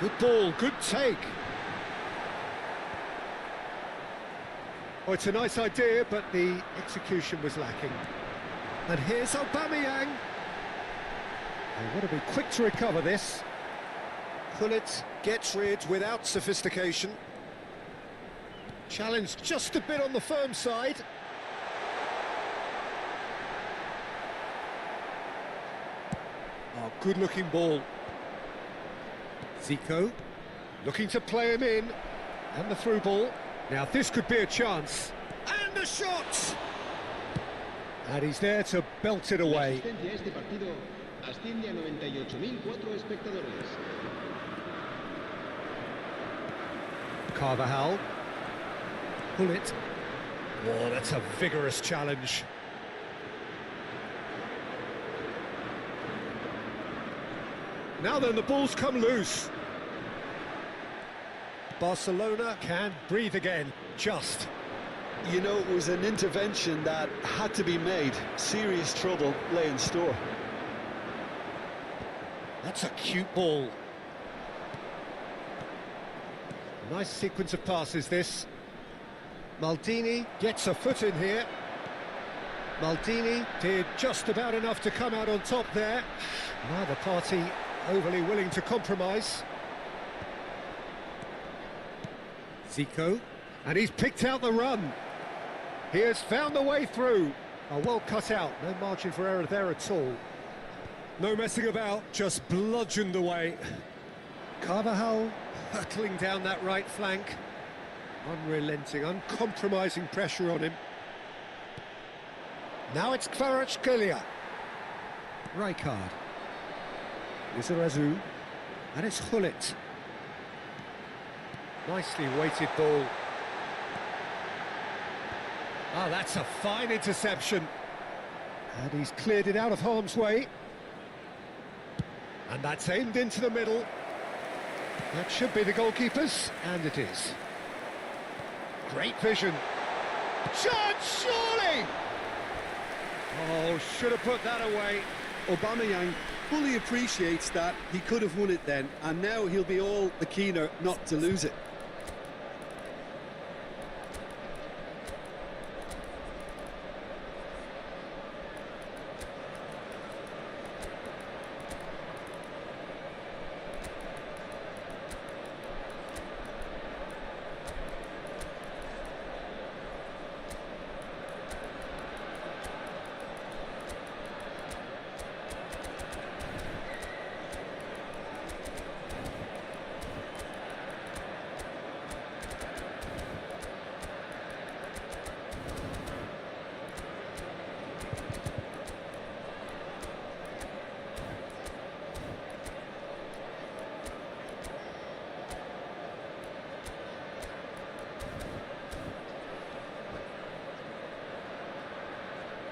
[SPEAKER 3] Good ball, good take. Oh, it's a nice idea, but the execution was lacking. And here's Aubameyang. They've got to be quick to recover this. Gullit gets rid without sophistication. Challenged just a bit on the firm side. Oh, good-looking ball. Zico looking to play him in. And the through ball. Now this could be a chance. And a shot! And he's there to belt it away.
[SPEAKER 5] Asciende a 98.004 espectadores.
[SPEAKER 3] Carvajal. Gullit. Oh, that's a vigorous challenge. Now then, the ball's come loose. Barcelona can breathe again, just.
[SPEAKER 4] You know, it was an intervention that had to be made. Serious trouble lay in store.
[SPEAKER 3] That's a cute ball. Nice sequence of passes, this. Maldini gets a foot in here. Maldini did just about enough to come out on top there. Neither party overly willing to compromise. Zico, and he's picked out the run. He has found the way through. Oh, well cut out, no margin for error there at all. No messing about, just bludgeoned away. Carvajal hurtling down that right flank. Unrelenting, uncompromising pressure on him. Now it's Kvaratskhelia. Rijkaard. Lizarazu. And it's Hullet. Nicely weighted ball. Ah, that's a fine interception. And he's cleared it out of harm's way. And that's aimed into the middle. That should be the goalkeeper's, and it is. Great vision. Chance, surely! Oh, should have put that away.
[SPEAKER 4] Aubameyang fully appreciates that he could have won it then, and now he'll be all the keener not to lose it.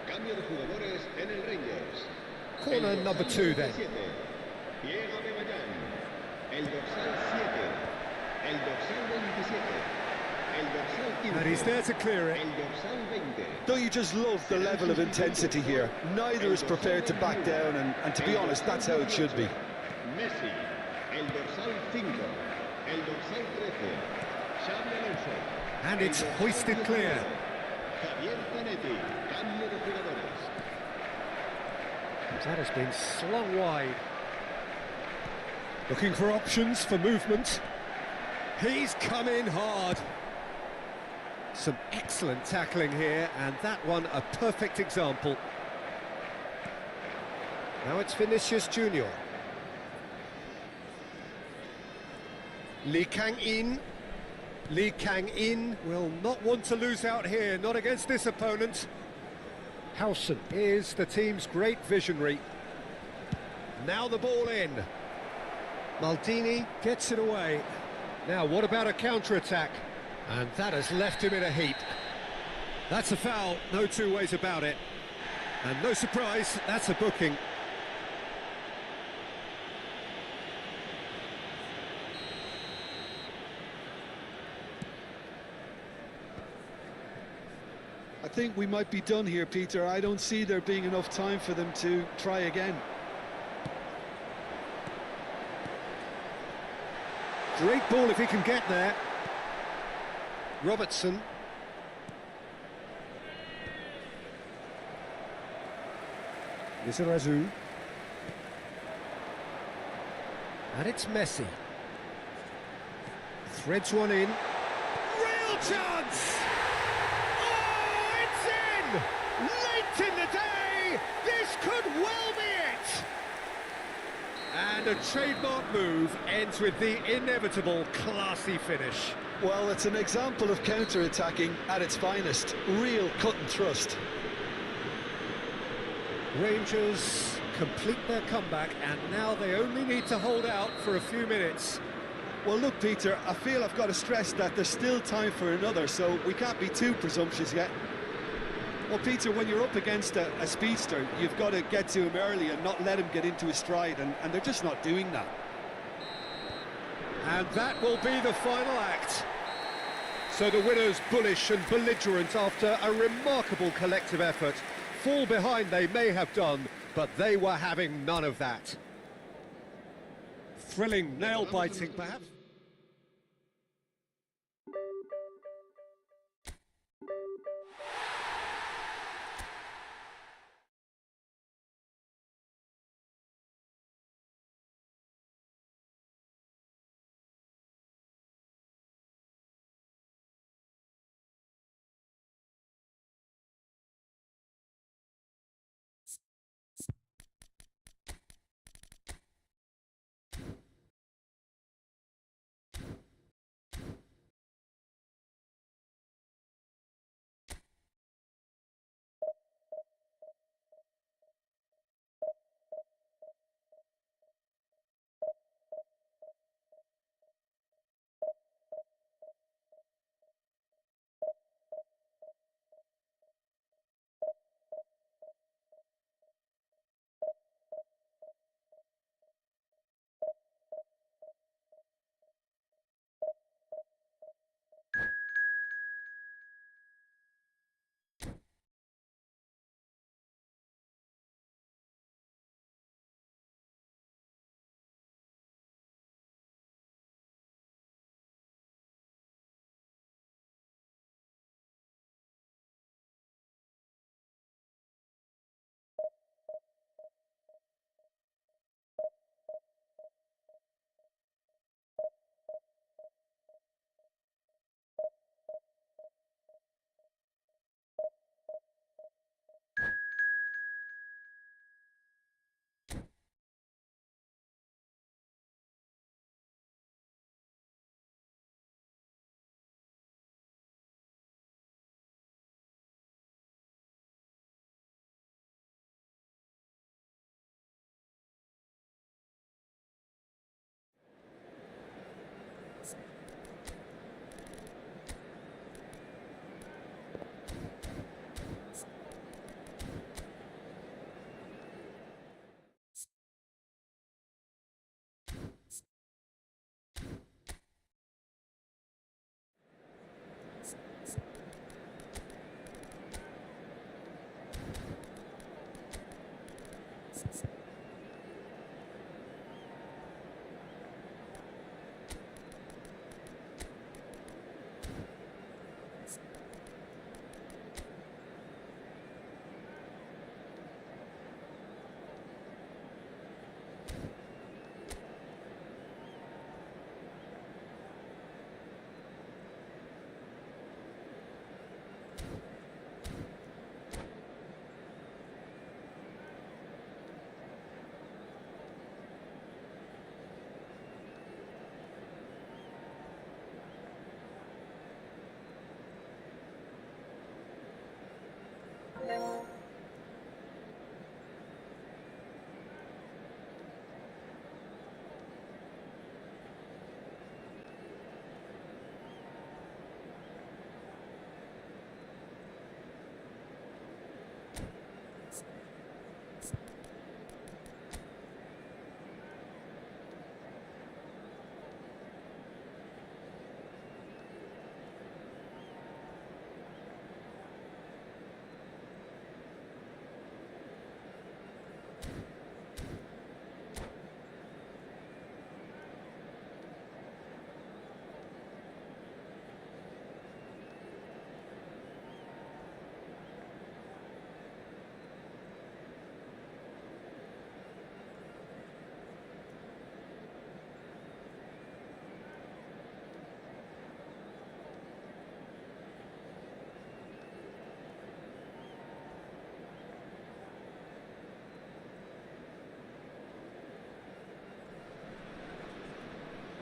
[SPEAKER 5] Cambio de jugadores en el Rangers.
[SPEAKER 3] Corner number 2 then.
[SPEAKER 5] Diego de Bayán. El dorsal 7. El dorsal 27. El dorsal 15.
[SPEAKER 3] And he's there to clear it.
[SPEAKER 5] El dorsal 20.
[SPEAKER 4] Don't you just love the level of intensity here? Neither is prepared to back down, and to be honest, that's how it should be.
[SPEAKER 5] Messi. El dorsal 5. El dorsal 13. Xabi Alonso.
[SPEAKER 3] And it's hoisted clear.
[SPEAKER 5] Javier Zanetti. Cambio de jugadores.
[SPEAKER 3] That has been slung wide. Looking for options for movement. He's come in hard. Some excellent tackling here, and that one a perfect example. Now it's Vinicius Junior. Lee Kang-in. Lee Kang-in will not want to lose out here, not against this opponent. Howson is the team's great visionary. Now the ball in. Maldini gets it away. Now what about a counter-attack? And that has left him in a heap. That's a foul, no two ways about it. And no surprise, that's a booking.
[SPEAKER 4] I think we might be done here, Peter. I don't see there being enough time for them to try again.
[SPEAKER 3] Great ball if he can get there. Robertson. Lizarazu. And it's Messi. Threads one in. Real chance! Oh, it's in! Late in the day! This could well be it! And a trademark move ends with the inevitable classy finish.
[SPEAKER 4] Well, it's an example of counter-attacking at its finest. Real cut and thrust.
[SPEAKER 3] Rangers complete their comeback, and now they only need to hold out for a few minutes.
[SPEAKER 4] Well, look, Peter, I feel I've got to stress that there's still time for another, so we can't be too presumptuous yet. Well, Peter, when you're up against a speedster, you've got to get to him early and not let him get into his stride, and they're just not doing that.
[SPEAKER 3] And that will be the final act. So the winners, bullish and belligerent after a remarkable collective effort. Fall behind they may have done, but they were having none of that. thrilling, nail-biting, perhaps.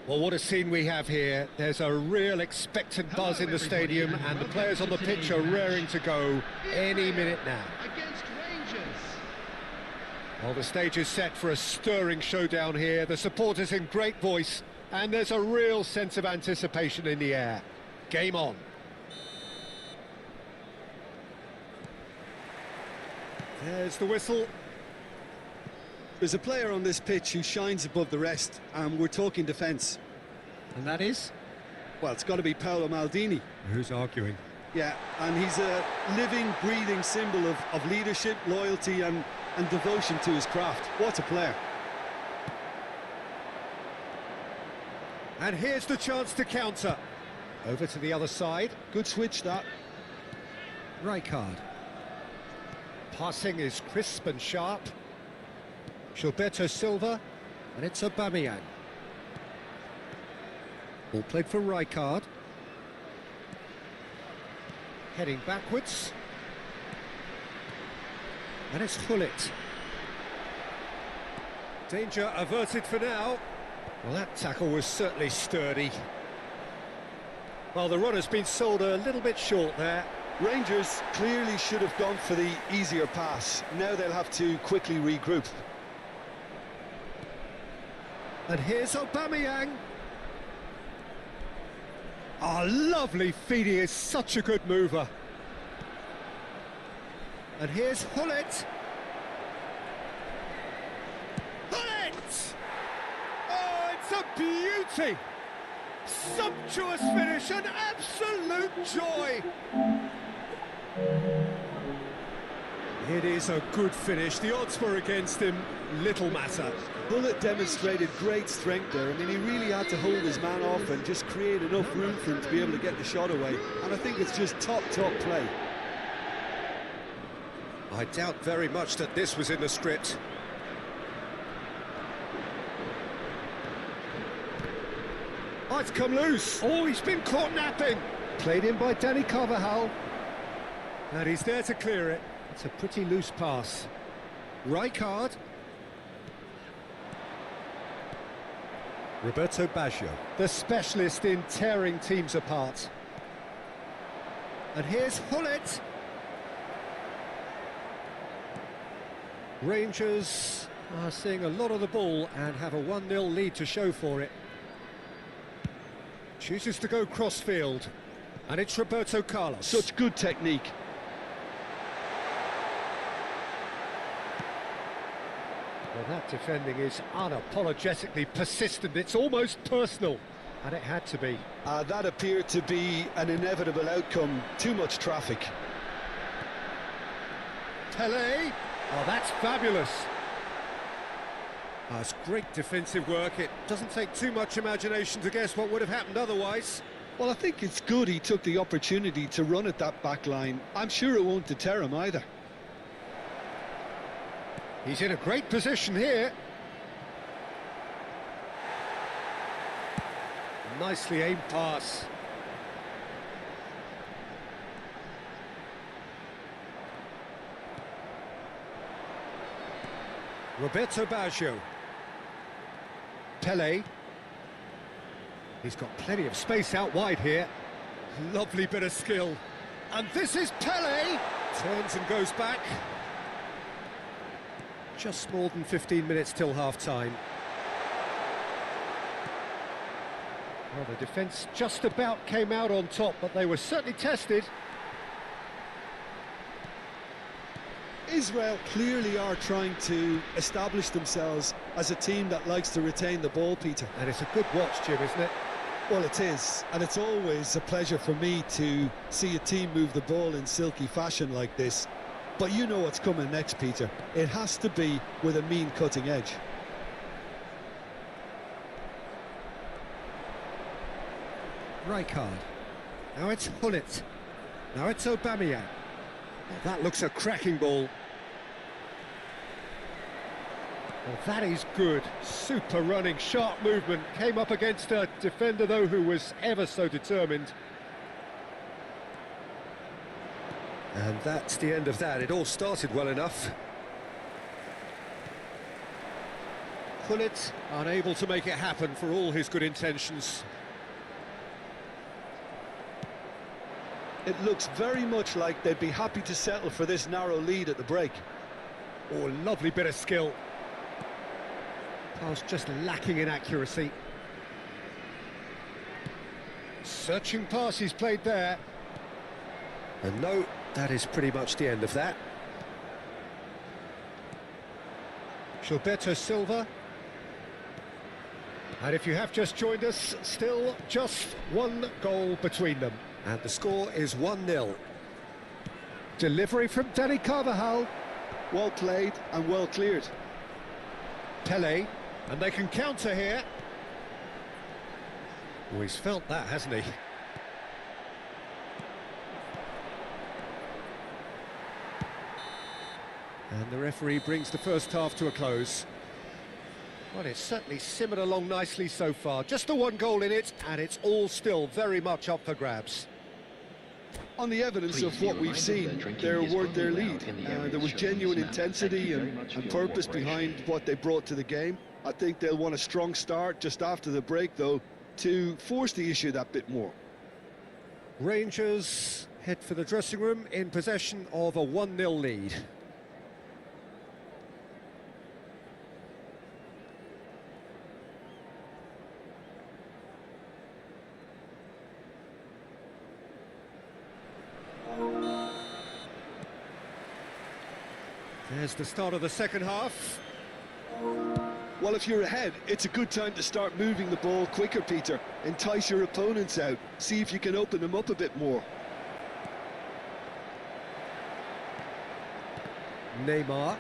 [SPEAKER 3] Well, what a scene we have here. There's a real expectant buzz in the stadium, and the players on the pitch are raring to go any minute now.
[SPEAKER 5] Against Rangers.
[SPEAKER 3] Well, the stage is set for a stirring showdown here. The supporters in great voice, and there's a real sense of anticipation in the air. Game on. There's the whistle.
[SPEAKER 4] There's a player on this pitch who shines above the rest, and we're talking defence.
[SPEAKER 3] And that is?
[SPEAKER 4] Well, it's got to be Paolo Maldini.
[SPEAKER 3] Who's arguing?
[SPEAKER 4] Yeah, and he's a living, breathing symbol of leadership, loyalty and devotion to his craft. What a player.
[SPEAKER 3] And here's the chance to counter. Over to the other side.
[SPEAKER 4] Good switch, that.
[SPEAKER 3] Rijkaard. Passing is crisp and sharp. Gilberto Silva, and it's Aubameyang. Ball played for Rijkaard. Heading backwards. And it's Gullit. Danger averted for now. Well, that tackle was certainly sturdy. Well, the run has been sold a little bit short there.
[SPEAKER 4] Rangers clearly should have gone for the easier pass. Now they'll have to quickly regroup.
[SPEAKER 3] And here's Aubameyang. Oh, lovely feed, he is such a good mover. And here's Gullit. Gullit! Oh, it's a beauty! Sumptuous finish, an absolute joy! It is a good finish. The odds were against him, little matter.
[SPEAKER 4] Gullit demonstrated great strength there. I mean, he really had to hold his man off and just create enough room for him to be able to get the shot away. And I think it's just top play.
[SPEAKER 3] I doubt very much that this was in the script. Oh, it's come loose. Oh, he's been caught napping. Played in by Danny Carvajal. And he's there to clear it. It's a pretty loose pass. Rijkaard. Roberto Baggio, the specialist in tearing teams apart. And here's Gullit. Rangers are seeing a lot of the ball and have a 1-0 lead to show for it. Chooses to go cross-field. And it's Roberto Carlos.
[SPEAKER 4] Such good technique.
[SPEAKER 3] Well, that defending is unapologetically persistent. It's almost personal. And it had to be.
[SPEAKER 4] That appeared to be an inevitable outcome. Too much traffic.
[SPEAKER 3] Pelé. Oh, that's fabulous. Oh, it's great defensive work. It doesn't take too much imagination to guess what would have happened otherwise.
[SPEAKER 4] Well, I think it's good he took the opportunity to run at that back line. I'm sure it won't deter him either.
[SPEAKER 3] He's in a great position here. Nicely aimed pass. Roberto Baggio. Pelé. He's got plenty of space out wide here. Lovely bit of skill. And this is Pelé. Turns and goes back. Just more than 15 minutes till half-time. Well, the defence just about came out on top, but they were certainly tested.
[SPEAKER 4] Israel clearly are trying to establish themselves as a team that likes to retain the ball, Peter.
[SPEAKER 3] And it's a good watch, Jim, isn't it?
[SPEAKER 4] Well, it is, and it's always a pleasure for me to see a team move the ball in silky fashion like this. But you know what's coming next, Peter. It has to be with a mean cutting edge.
[SPEAKER 3] Rijkaard. Now it's Gullit. Now it's Aubameyang. Oh, that looks a cracking ball. Well, that is good. Super running, sharp movement. Came up against a defender, though, who was ever so determined. And that's the end of that. It all started well enough. Gullit unable to make it happen for all his good intentions.
[SPEAKER 4] It looks very much like they'd be happy to settle for this narrow lead at the break.
[SPEAKER 3] Oh, lovely bit of skill. Pass just lacking in accuracy. Searching pass he's played there. And no, that is pretty much the end of that. Gilberto Silva. And if you have just joined us, still just one goal between them. And the score is 1-0. Delivery from Danny Carvajal.
[SPEAKER 4] Well played and well cleared.
[SPEAKER 3] Pelé, and they can counter here. Oh, he's felt that, hasn't he? And the referee brings the first half to a close. Well, it's certainly simmered along nicely so far. Just the one goal in it, and it's all still very much up for grabs.
[SPEAKER 4] On the evidence of what we've seen, they're worth their lead. There was genuine intensity and purpose behind what they brought to the game. I think they'll want a strong start just after the break, though, to force the issue that bit more.
[SPEAKER 3] Rangers head for the dressing room in possession of a 1-0 lead. There's the start of the second half.
[SPEAKER 4] Well, if you're ahead, it's a good time to start moving the ball quicker, Peter. Entice your opponents out. See if you can open them up a bit more.
[SPEAKER 3] Neymar.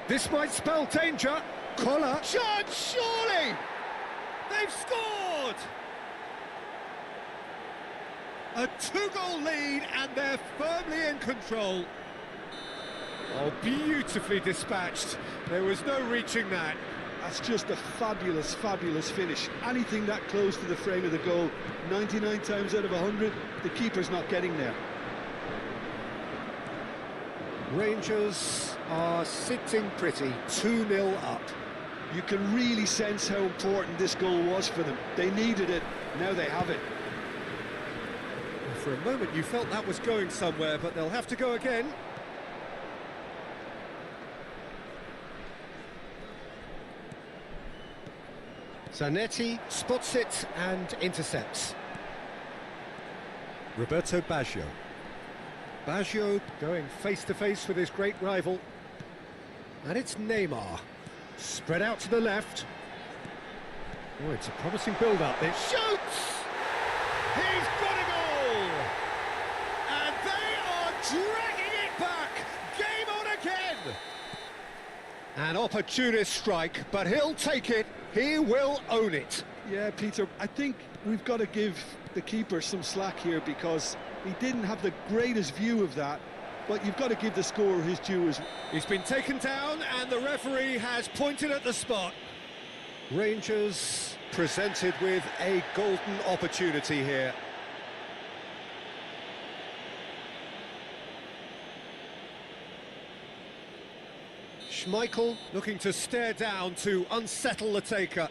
[SPEAKER 3] This might spell danger. Collar. Shot, surely! They've scored! A 2-goal lead, and they're firmly in control. Oh, beautifully dispatched. There was no reaching that.
[SPEAKER 4] That's just a fabulous, fabulous finish. Anything that close to the frame of the goal, 99 times out of 100, the keeper's not getting there.
[SPEAKER 3] Rangers are sitting pretty, 2-0 up.
[SPEAKER 4] You can really sense how important this goal was for them. They needed it, now they have it.
[SPEAKER 3] For a moment you felt that was going somewhere, but they'll have to go again. Zanetti spots it and intercepts. Roberto Baggio. Baggio going face-to-face with his great rival. And it's Neymar. Spread out to the left. Oh, it's a promising build-up. It shoots! He's got a goal! And they are dragging it back! Game on again! An opportunist strike, but he'll take it. He will own it.
[SPEAKER 4] Yeah, Peter, I think we've got to give the keeper some slack here because he didn't have the greatest view of that, but you've got to give the scorer his due as well.
[SPEAKER 3] He's been taken down and the referee has pointed at the spot. Rangers presented with a golden opportunity here. Schmeichel looking to stare down to unsettle the taker.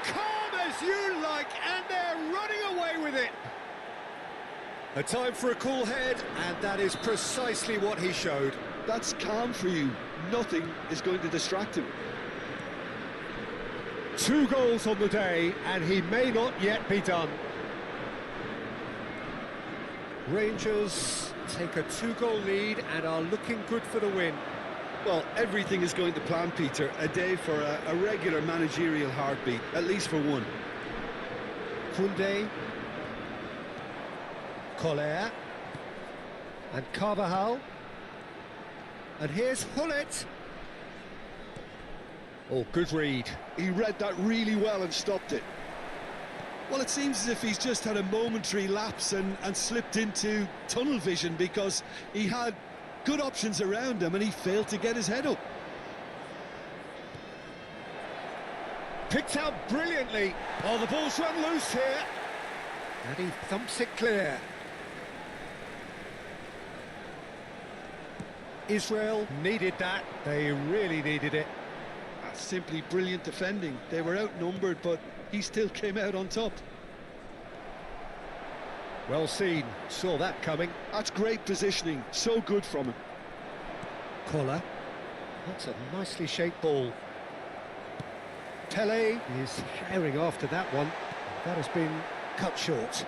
[SPEAKER 3] Calm as you like, and they're running away with it. A time for a cool head, and that is precisely what he showed.
[SPEAKER 4] That's calm for you. Nothing is going to distract him.
[SPEAKER 3] 2 goals on the day, and he may not yet be done. Rangers take a 2-goal lead and are looking good for the win.
[SPEAKER 4] Well, everything is going to plan, Peter. A day for a regular managerial heartbeat, at least for one.
[SPEAKER 3] Koundé, Collier, and Carvajal. And here's Hullet. Oh, good read.
[SPEAKER 4] He read that really well and stopped it. Well, it seems as if he's just had a momentary lapse and slipped into tunnel vision because he had good options around him and he failed to get his head up.
[SPEAKER 3] Picked out brilliantly. Oh, the ball's run loose here. And he thumps it clear. Israel needed that. They really needed it.
[SPEAKER 4] That's simply brilliant defending. They were outnumbered, but he still came out on top.
[SPEAKER 3] Well seen. Saw that coming.
[SPEAKER 4] That's great positioning. So good from him.
[SPEAKER 3] Collar. That's a nicely shaped ball. Pele is herring after that one. That has been cut short.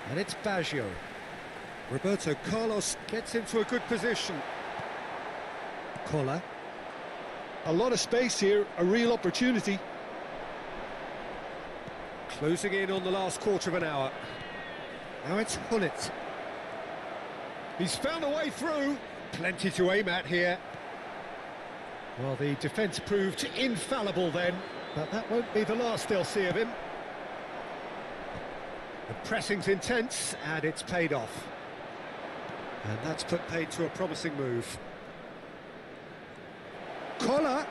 [SPEAKER 3] And it's Baggio. Roberto Carlos gets into a good position. Collar.
[SPEAKER 4] A lot of space here, a real opportunity.
[SPEAKER 3] Closing in on the last quarter of an hour. Now it's Hullet. He's found a way through. Plenty to aim at here. Well, the defence proved infallible then, but that won't be the last they'll see of him. The pressing's intense, and it's paid off. And that's put paid to a promising move. Collar.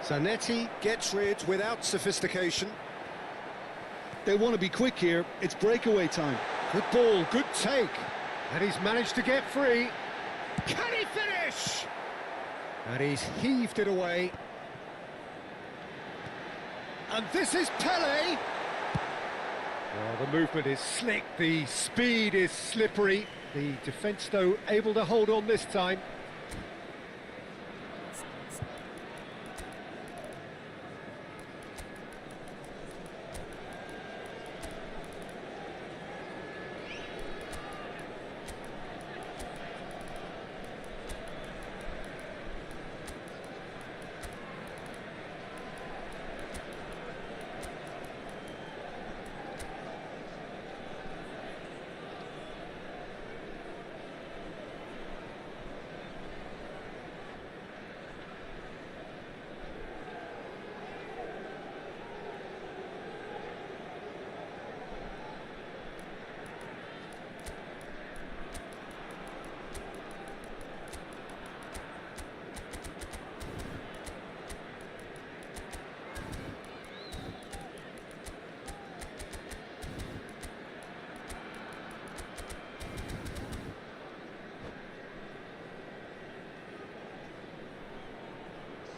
[SPEAKER 3] Zanetti gets rid without sophistication.
[SPEAKER 4] They want to be quick here. It's breakaway time.
[SPEAKER 3] Good ball, good take. And he's managed to get free. Can he finish? And he's heaved it away. And this is Pele. Well, the movement is slick, the speed is slippery. The defence, though, able to hold on this time.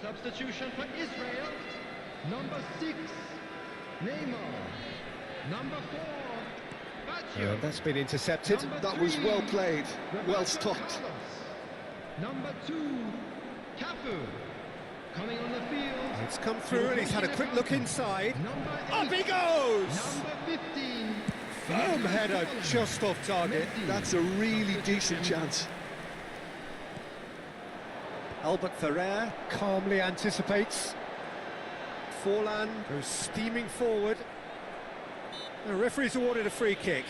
[SPEAKER 5] Substitution for Israel. Number 6, Neymar. Number 4, Baccio.
[SPEAKER 3] That's been intercepted.
[SPEAKER 5] Number
[SPEAKER 4] That was
[SPEAKER 5] 3,
[SPEAKER 4] well played, well
[SPEAKER 5] Roberto
[SPEAKER 4] stopped.
[SPEAKER 5] Carlos. Number 2, Cafu. Coming on the field.
[SPEAKER 3] It's come through and he's had a quick look inside.
[SPEAKER 5] Number 8,
[SPEAKER 3] Up he goes!
[SPEAKER 5] Number 15.
[SPEAKER 3] Firm header just off target.
[SPEAKER 4] That's a really decent chance.
[SPEAKER 3] Albert Ferrer calmly anticipates. Forlan goes steaming forward. The referee's awarded a free kick.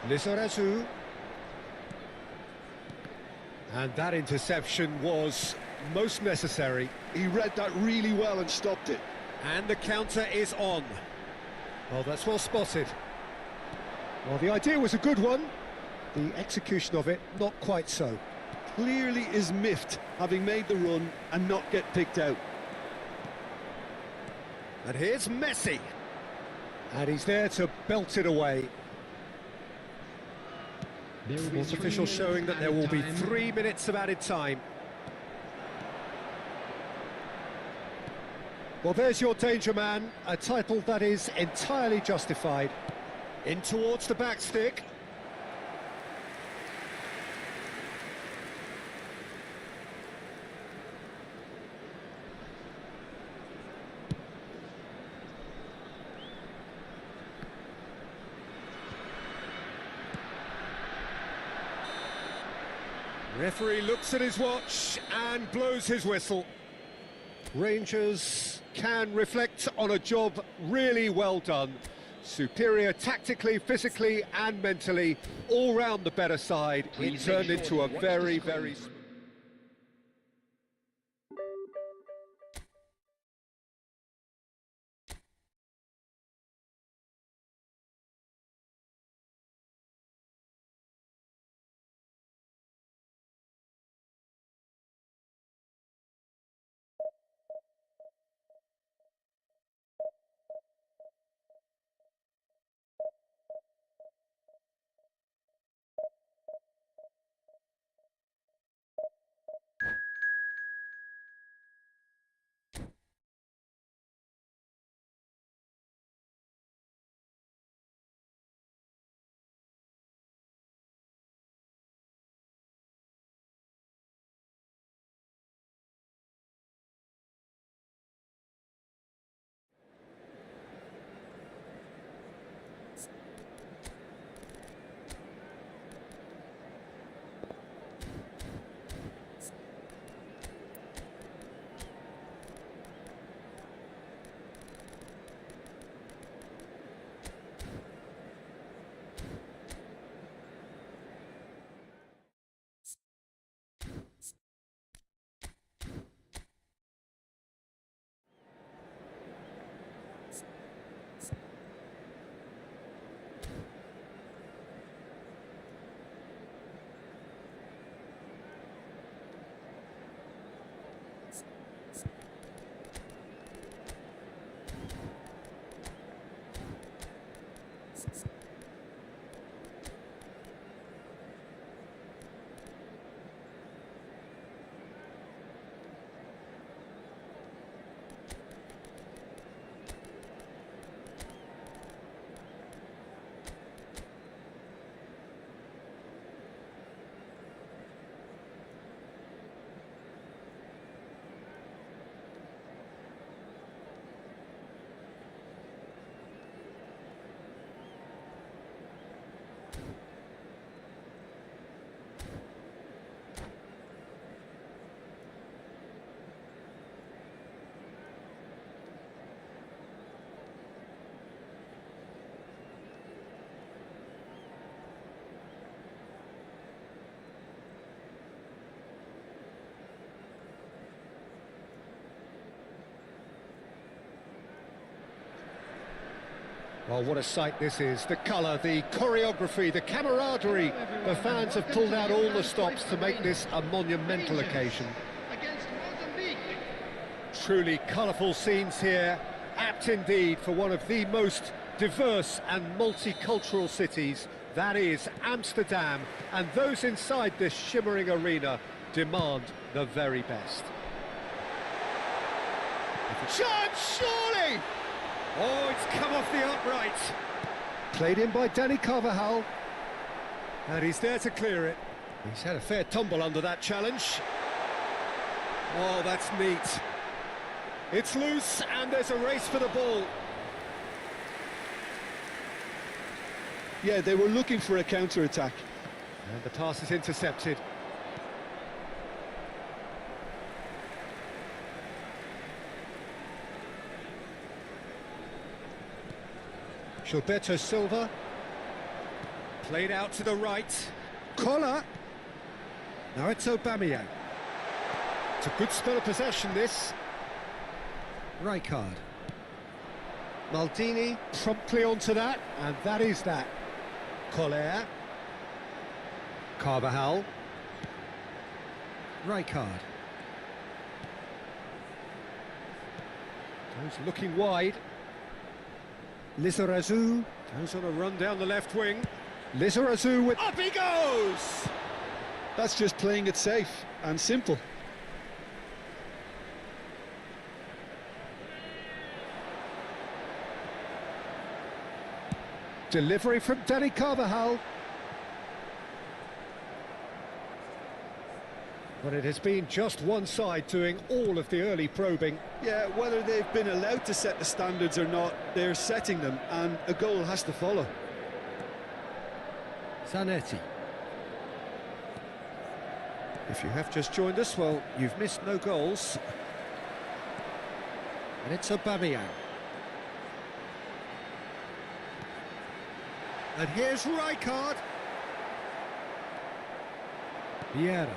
[SPEAKER 3] Lizarazu. And that interception was most necessary.
[SPEAKER 4] He read that really well and stopped it.
[SPEAKER 3] And the counter is on. Well, that's well spotted. Well, the idea was a good one. The execution of it, not quite so.
[SPEAKER 4] Clearly is miffed, having made the run and not get picked out.
[SPEAKER 3] And here's Messi. And he's there to belt it away. Sports officials showing that there will be 3 minutes of added time. Well, there's your danger man, a title that is entirely justified. In towards the back stick. Referee looks at his watch and blows his whistle. Rangers can reflect on a job really well done. Superior tactically, physically and mentally, all round the better side. It turned into a very, very... Well, what a sight this is. The colour, the choreography, the camaraderie. The fans have pulled out all the stops to make this a monumental occasion.
[SPEAKER 5] Against Mozambique.
[SPEAKER 3] Truly colourful scenes here. Apt indeed for one of the most diverse and multicultural cities. That is Amsterdam. And those inside this shimmering arena demand the very best. Chance, surely! Oh, it's come off the upright. Played in by Danny Carvajal. And he's there to clear it. He's had a fair tumble under that challenge. Oh, that's neat. It's loose, and there's a race for the ball.
[SPEAKER 4] Yeah, they were looking for a counter-attack.
[SPEAKER 3] And the pass is intercepted. Gilberto Silva. Played out to the right. Collar. Now it's Aubameyang. It's a good spell of possession, this. Rijkaard. Maldini promptly onto that, and that is that. Collar. Carvajal. Rijkaard. Goes looking wide. Lizarazu goes on a run down the left wing. Lizarazu with... Up he goes!
[SPEAKER 4] That's just playing it safe and simple.
[SPEAKER 3] Delivery from Danny Carvajal. But it has been just one side doing all of the early probing.
[SPEAKER 4] Yeah, whether they've been allowed to set the standards or not, they're setting them, and a goal has to follow.
[SPEAKER 3] Zanetti. If you have just joined us, well, you've missed no goals. And it's Aubameyang. And here's Rijkaard. Vieira.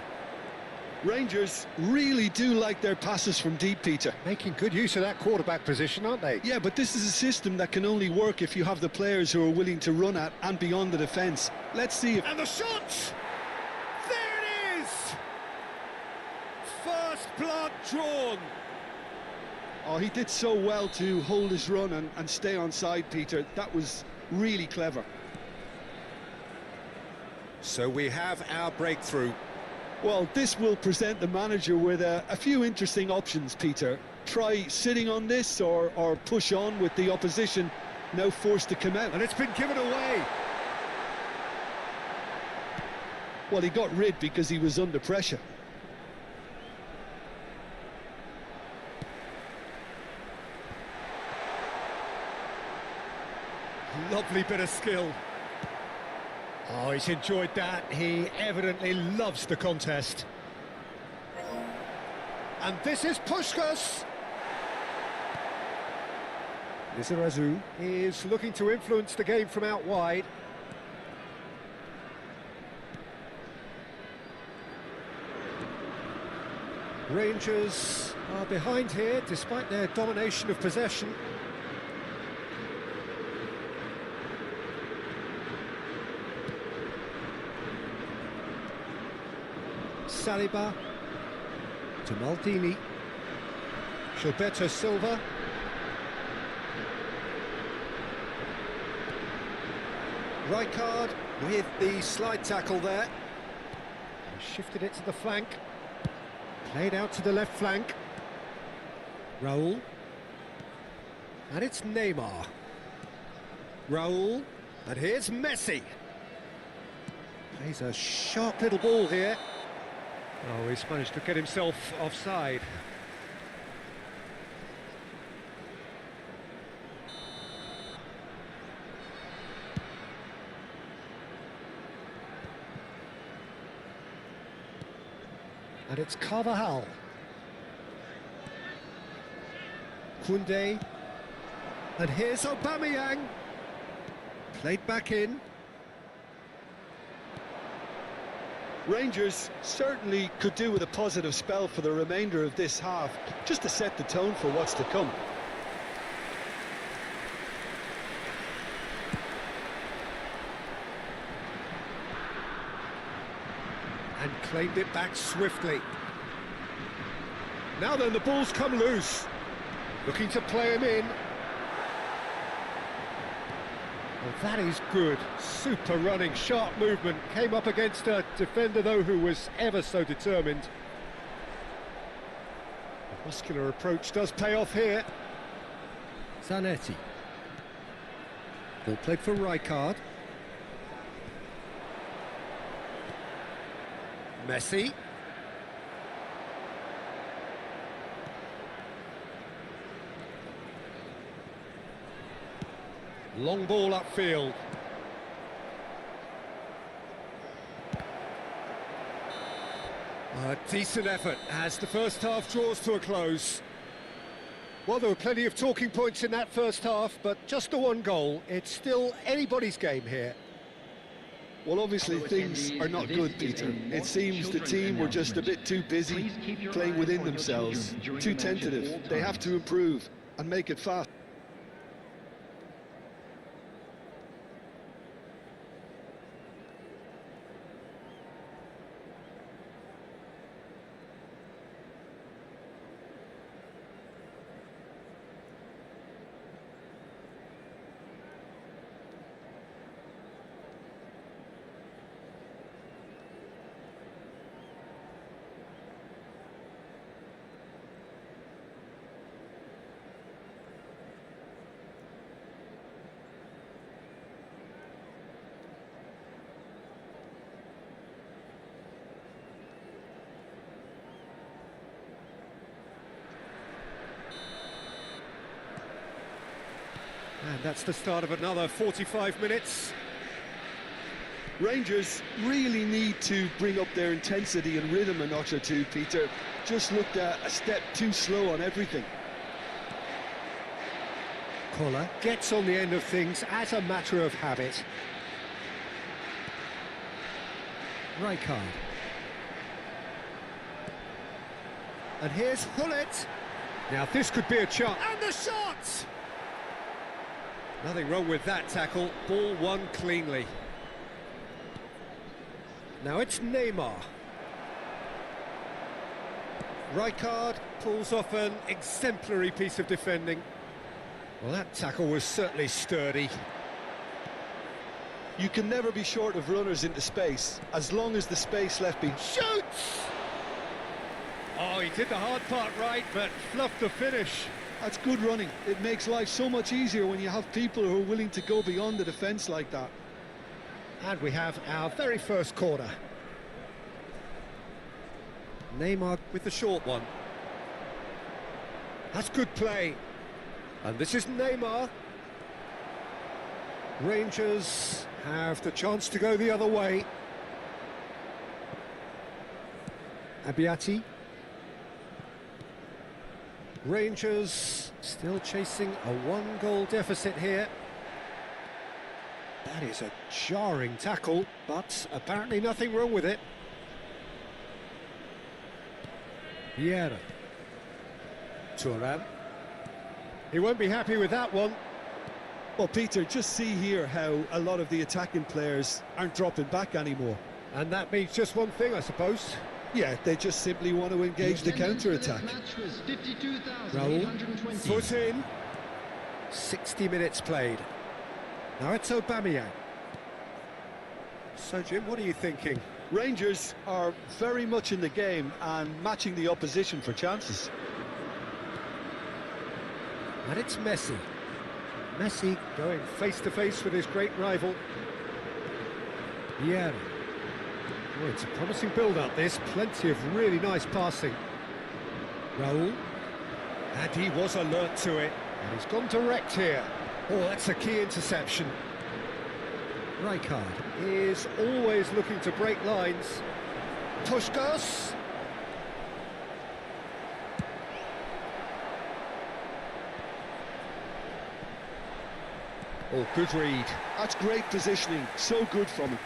[SPEAKER 4] Rangers really do like their passes from deep, Peter.
[SPEAKER 3] Making good use of that quarterback position, aren't they?
[SPEAKER 4] Yeah, but this is a system that can only work if you have the players who are willing to run at and beyond the defence. Let's see if...
[SPEAKER 3] And the shot! There it is! First blood drawn.
[SPEAKER 4] Oh, he did so well to hold his run and stay on side, Peter. That was really clever.
[SPEAKER 3] So we have our breakthrough.
[SPEAKER 4] Well, this will present the manager with a few interesting options, Peter. Try sitting on this or push on with the opposition now forced to come out.
[SPEAKER 3] And it's been given away.
[SPEAKER 4] Well, he got rid because he was under pressure.
[SPEAKER 3] Lovely bit of skill. Oh, he's enjoyed that. He evidently loves the contest. And this is Puskás. Lizarazu is looking to influence the game from out wide. Rangers are behind here, despite their domination of possession. Saliba to Maldini. Gilberto Silva. Rijkaard with the slide tackle there. He shifted it to the flank. Played out to the left flank. Raúl. And it's Neymar. Raúl. And here's Messi. Plays a sharp little ball here. Oh, he's managed to get himself offside. And it's Carvajal. Koundé. And here's Aubameyang. Played back in.
[SPEAKER 4] Rangers certainly could do with a positive spell for the remainder of this half, just to set the tone for what's to come.
[SPEAKER 3] claimed it back swiftly. Now then, the ball's come loose. Looking to play him in. Well, that is good. Super running, sharp movement. Came up against a defender, though, who was ever so determined. The muscular approach does pay off here. Zanetti. Ball played for Rijkaard. Messi. Long ball upfield. A decent effort as the first half draws to a close. Well, there were plenty of talking points in that first half, but just the one goal. It's still anybody's game here.
[SPEAKER 4] Well, obviously things are not good, Peter. It seems the team were just a bit too busy playing within themselves, too tentative. They have to improve and make it fast.
[SPEAKER 3] And that's the start of another 45 minutes.
[SPEAKER 4] Rangers really need to bring up their intensity and rhythm a notch or two, Peter. Just looked a step too slow on everything.
[SPEAKER 3] Koller gets on the end of things as a matter of habit. Rijkaard. And here's Hullet. Now this could be a chance. And the shot! Nothing wrong with that tackle. Ball won cleanly. Now it's Neymar. Rijkaard pulls off an exemplary piece of defending. Well, that tackle was certainly sturdy.
[SPEAKER 4] You can never be short of runners into space, as long as the space left behind.
[SPEAKER 3] Shoots! Oh, he did the hard part right, but fluffed the finish.
[SPEAKER 4] That's good running. It makes life so much easier when you have people who are willing to go beyond the defence like that.
[SPEAKER 3] And we have our very first corner. Neymar with the short one. That's good play. And this is Neymar. Rangers have the chance to go the other way. Abbiati. Rangers still chasing a one-goal deficit here. That is a jarring tackle, but apparently nothing wrong with it. Vieira. Thuram. He won't be happy with that one.
[SPEAKER 4] Well, Peter, just see here how a lot of the attacking players aren't dropping back anymore.
[SPEAKER 3] And that means just one thing, I suppose.
[SPEAKER 4] Yeah, they just simply want to engage the counter-attack.
[SPEAKER 3] Raul, foot in. 60 minutes played. Now it's Aubameyang. So, Jim, what are you thinking?
[SPEAKER 4] Rangers are very much in the game and matching the opposition for chances.
[SPEAKER 3] And it's Messi. Messi going face-to-face with his great rival. Vieira. Oh, it's a promising build-up, this. Plenty of really nice passing. Raul. And he was alert to it. And he's gone direct here. Oh, that's a key interception. Rijkaard is always looking to break lines. Puskás. Oh, good read.
[SPEAKER 4] That's great positioning. So good from him.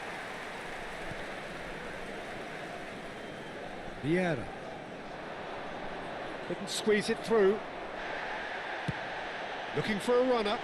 [SPEAKER 3] Vieira. Couldn't squeeze it through. Looking for a runner.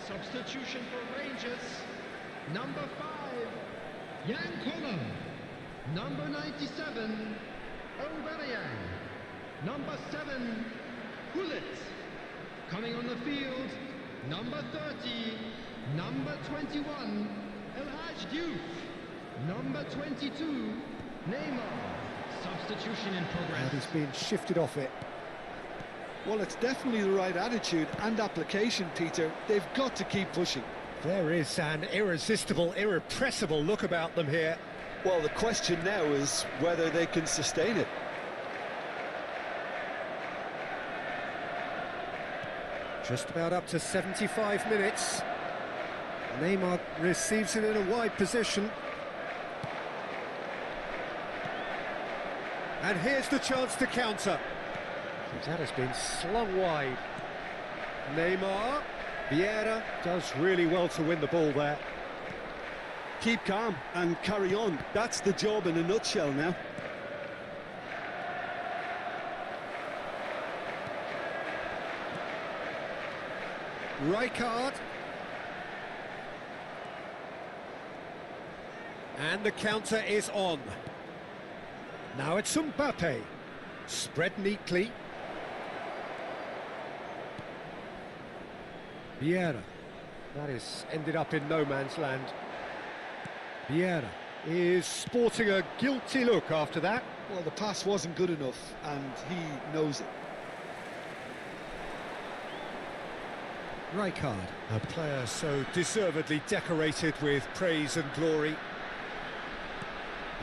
[SPEAKER 5] Substitution for Rangers. Number 5, Yang Kolam. Number 97, Aubameyang. Number 7, Hullet. Coming on the field, number 30, number 21, El Hadj Diouf. Number 22, Neymar. Substitution in progress.
[SPEAKER 3] And he's been shifted off it.
[SPEAKER 4] Well, it's definitely the right attitude and application, Peter. They've got to keep pushing.
[SPEAKER 3] There is an irresistible, irrepressible look about them here.
[SPEAKER 4] Well, the question now is whether they can sustain it.
[SPEAKER 3] Just about up to 75 minutes. Neymar receives it in a wide position. And here's the chance to counter. That has been slung wide. Neymar. Vieira does really well to win the ball there.
[SPEAKER 4] Keep calm and carry on. That's the job in a nutshell now.
[SPEAKER 3] Rijkaard. And the counter is on. Now it's Mbappe. Spread neatly. Vieira. That is ended up in no man's land. Vieira is sporting a guilty look after that.
[SPEAKER 4] Well, the pass wasn't good enough, and he knows it.
[SPEAKER 3] Rijkaard, a player so deservedly decorated with praise and glory.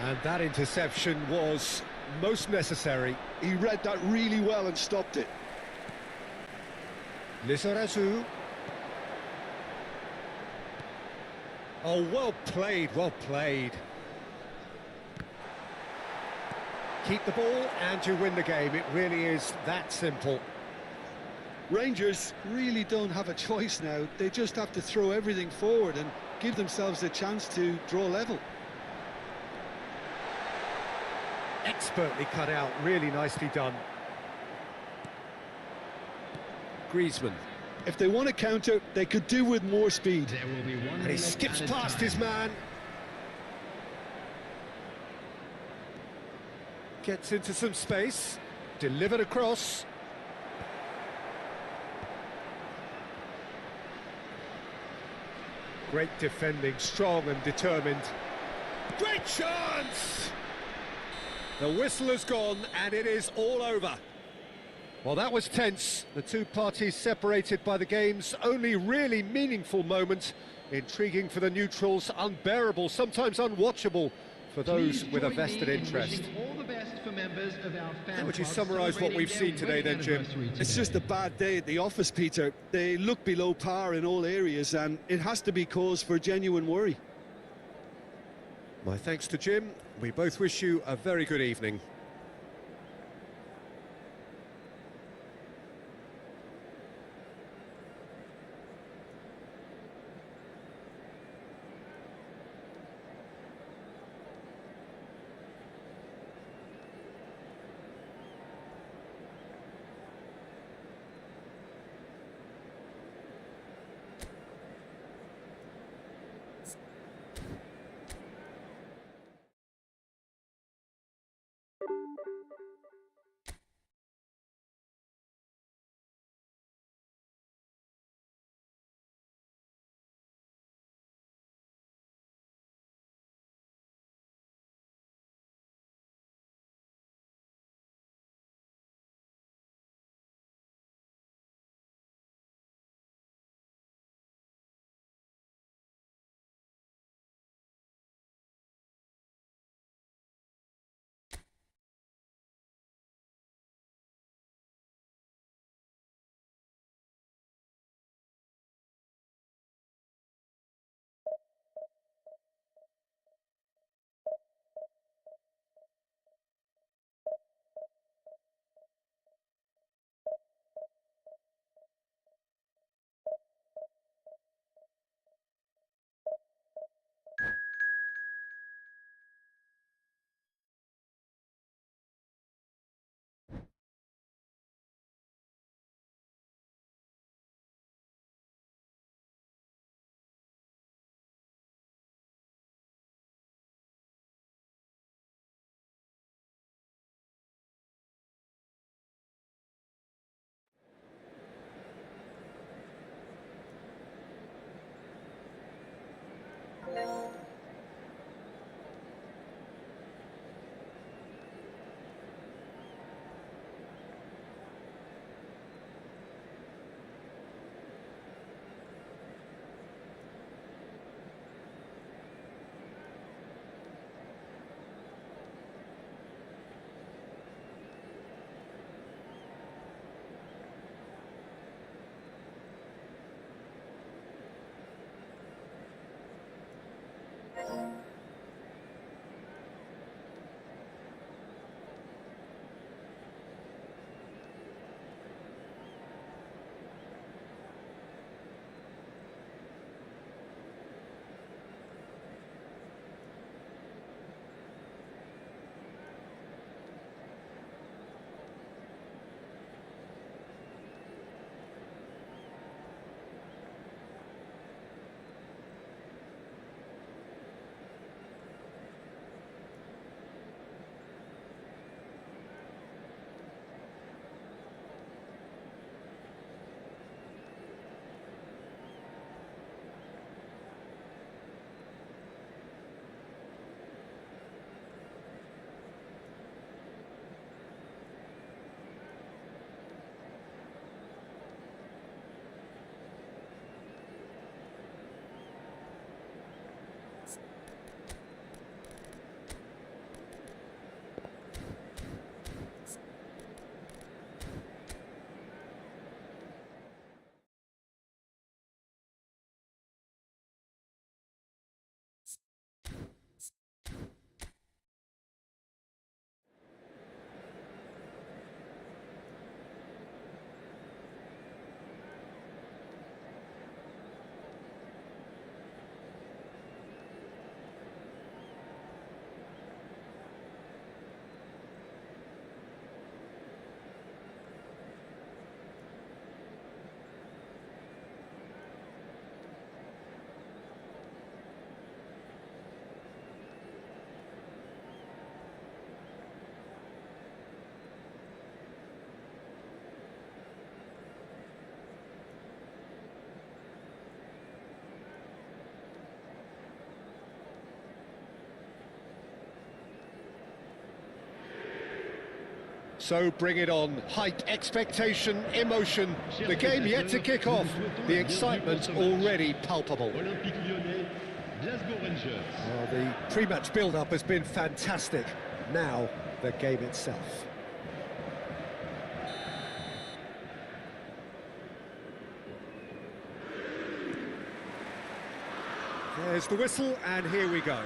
[SPEAKER 3] And that interception was most necessary.
[SPEAKER 4] He read that really well and stopped it.
[SPEAKER 3] Lizarazu. Oh, well played, well played. Keep the ball and you win the game. It really is that simple.
[SPEAKER 4] Rangers really don't have a choice now. They just have to throw everything forward and give themselves a chance to draw level.
[SPEAKER 3] Expertly cut out, really nicely done. Griezmann.
[SPEAKER 4] If they want to counter, they could do with more speed.
[SPEAKER 5] There will be one
[SPEAKER 3] And he skips past his man. Gets into some space. Delivered across. Great defending, strong and determined. Great chance! The whistle has gone and it is all over. Well, that was tense. The two parties separated by the game's only really meaningful moment. Intriguing for the neutrals, unbearable, sometimes unwatchable for those with a vested interest. How would you summarise what we've seen today then, Jim?
[SPEAKER 4] It's just a bad day at the office, Peter. They look below par in all areas, and it has to be cause for genuine worry.
[SPEAKER 3] My thanks to Jim. We both wish you a very good evening. So bring it on. Hype, expectation, emotion. The game yet to kick off. The excitement already palpable.
[SPEAKER 5] Olympique Lyonnais, Glasgow Rangers.
[SPEAKER 3] Well, the pre-match build-up has been fantastic. Now, the game itself. There's the whistle, and here we go.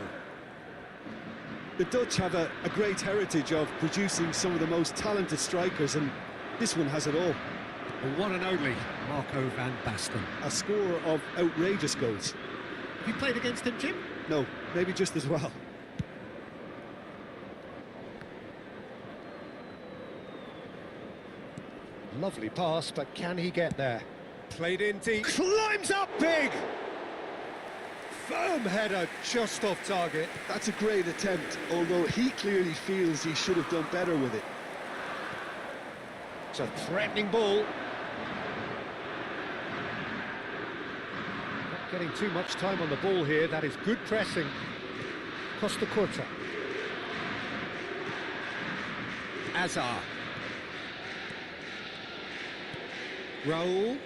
[SPEAKER 4] The Dutch have a great heritage of producing some of the most talented strikers, and this one has it all.
[SPEAKER 3] The one and only Marco van Basten.
[SPEAKER 4] A scorer of outrageous goals.
[SPEAKER 3] Have you played against him, Jim?
[SPEAKER 4] No, maybe just as well.
[SPEAKER 3] Lovely pass, but can he get there? Played in deep. Climbs up big! Firm header, just off target.
[SPEAKER 4] That's a great attempt, although he clearly feels he should have done better with it.
[SPEAKER 3] It's a threatening ball. Not getting too much time on the ball here. That is good pressing. Costa Curta. Azar. Raul.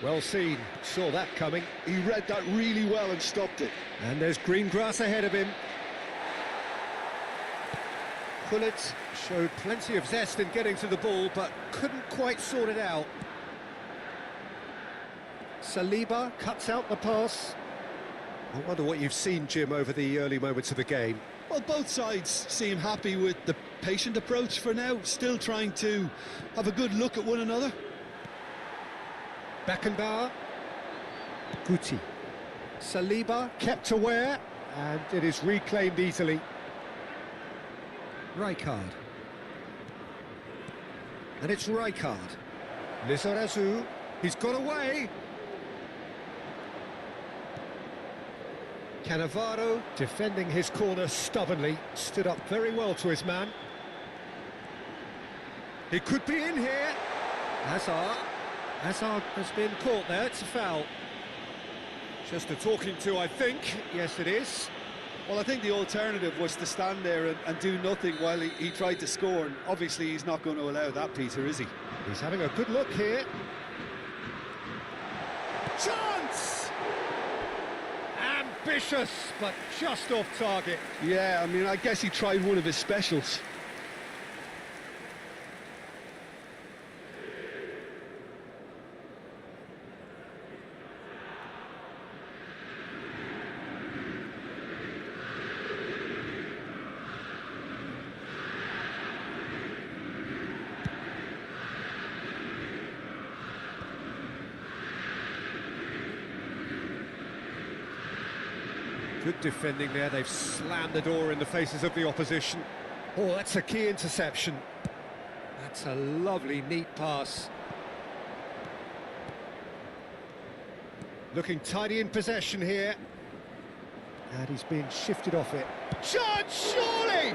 [SPEAKER 3] Well seen, saw that coming.
[SPEAKER 4] He read that really well and stopped it.
[SPEAKER 3] And there's green grass ahead of him. Gullit showed plenty of zest in getting to the ball, but couldn't quite sort it out. Saliba cuts out the pass. I wonder what you've seen, Jim, over the early moments of the game.
[SPEAKER 4] Well, both sides seem happy with the patient approach for now, still trying to have a good look at one another.
[SPEAKER 3] Beckenbauer. Guti. Saliba kept aware, and it is reclaimed easily. Rijkaard. And it's Rijkaard. Lizarazu. He's got away. Cannavaro defending his corner stubbornly. Stood up very well to his man. He could be in here. Hazard. Hazard has been caught there, it's a foul. Just a talking to, I think. Yes, it is.
[SPEAKER 4] Well, I think the alternative was to stand there and do nothing while he tried to score, and obviously he's not going to allow that, Peter, is he?
[SPEAKER 3] He's having a good look here. Chance! Ambitious, but just off target.
[SPEAKER 4] Yeah, I mean, I guess he tried one of his specials.
[SPEAKER 3] Good defending there, they've slammed the door in the faces of the opposition. Oh, that's a key interception. That's a lovely, neat pass. Looking tidy in possession here. And he's being shifted off it. Chance, surely!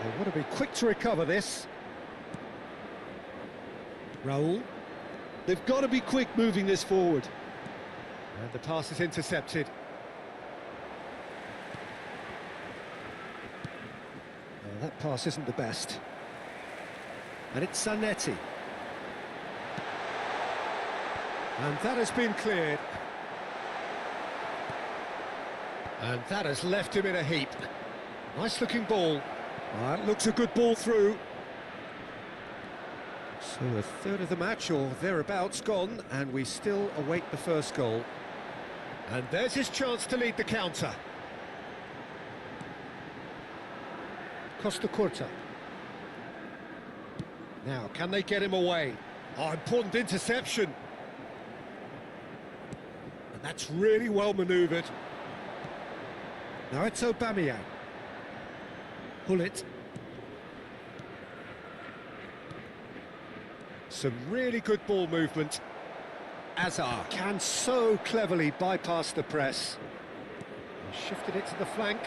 [SPEAKER 3] They want to be quick to recover this. Raul.
[SPEAKER 4] They've got to be quick moving this forward.
[SPEAKER 3] And the pass is intercepted. That pass isn't the best. And it's Zanetti. And that has been cleared. And that has left him in a heap. Nice looking ball. That looks a good ball through. So a third of the match or thereabouts gone, and we still await the first goal. And there's his chance to lead the counter. Costa Curta. Now, can they get him away? Oh, important interception. And that's really well manoeuvred. Now it's Aubameyang. Gullit. Some really good ball movement. Azar can so cleverly bypass the press. He shifted it to the flank.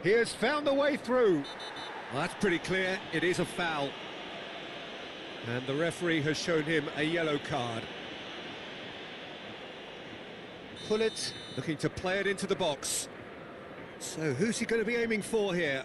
[SPEAKER 3] He has found a way through. Well, that's pretty clear, it is a foul. And the referee has shown him a yellow card. Gullit looking to play it into the box. So who's he going to be aiming for here?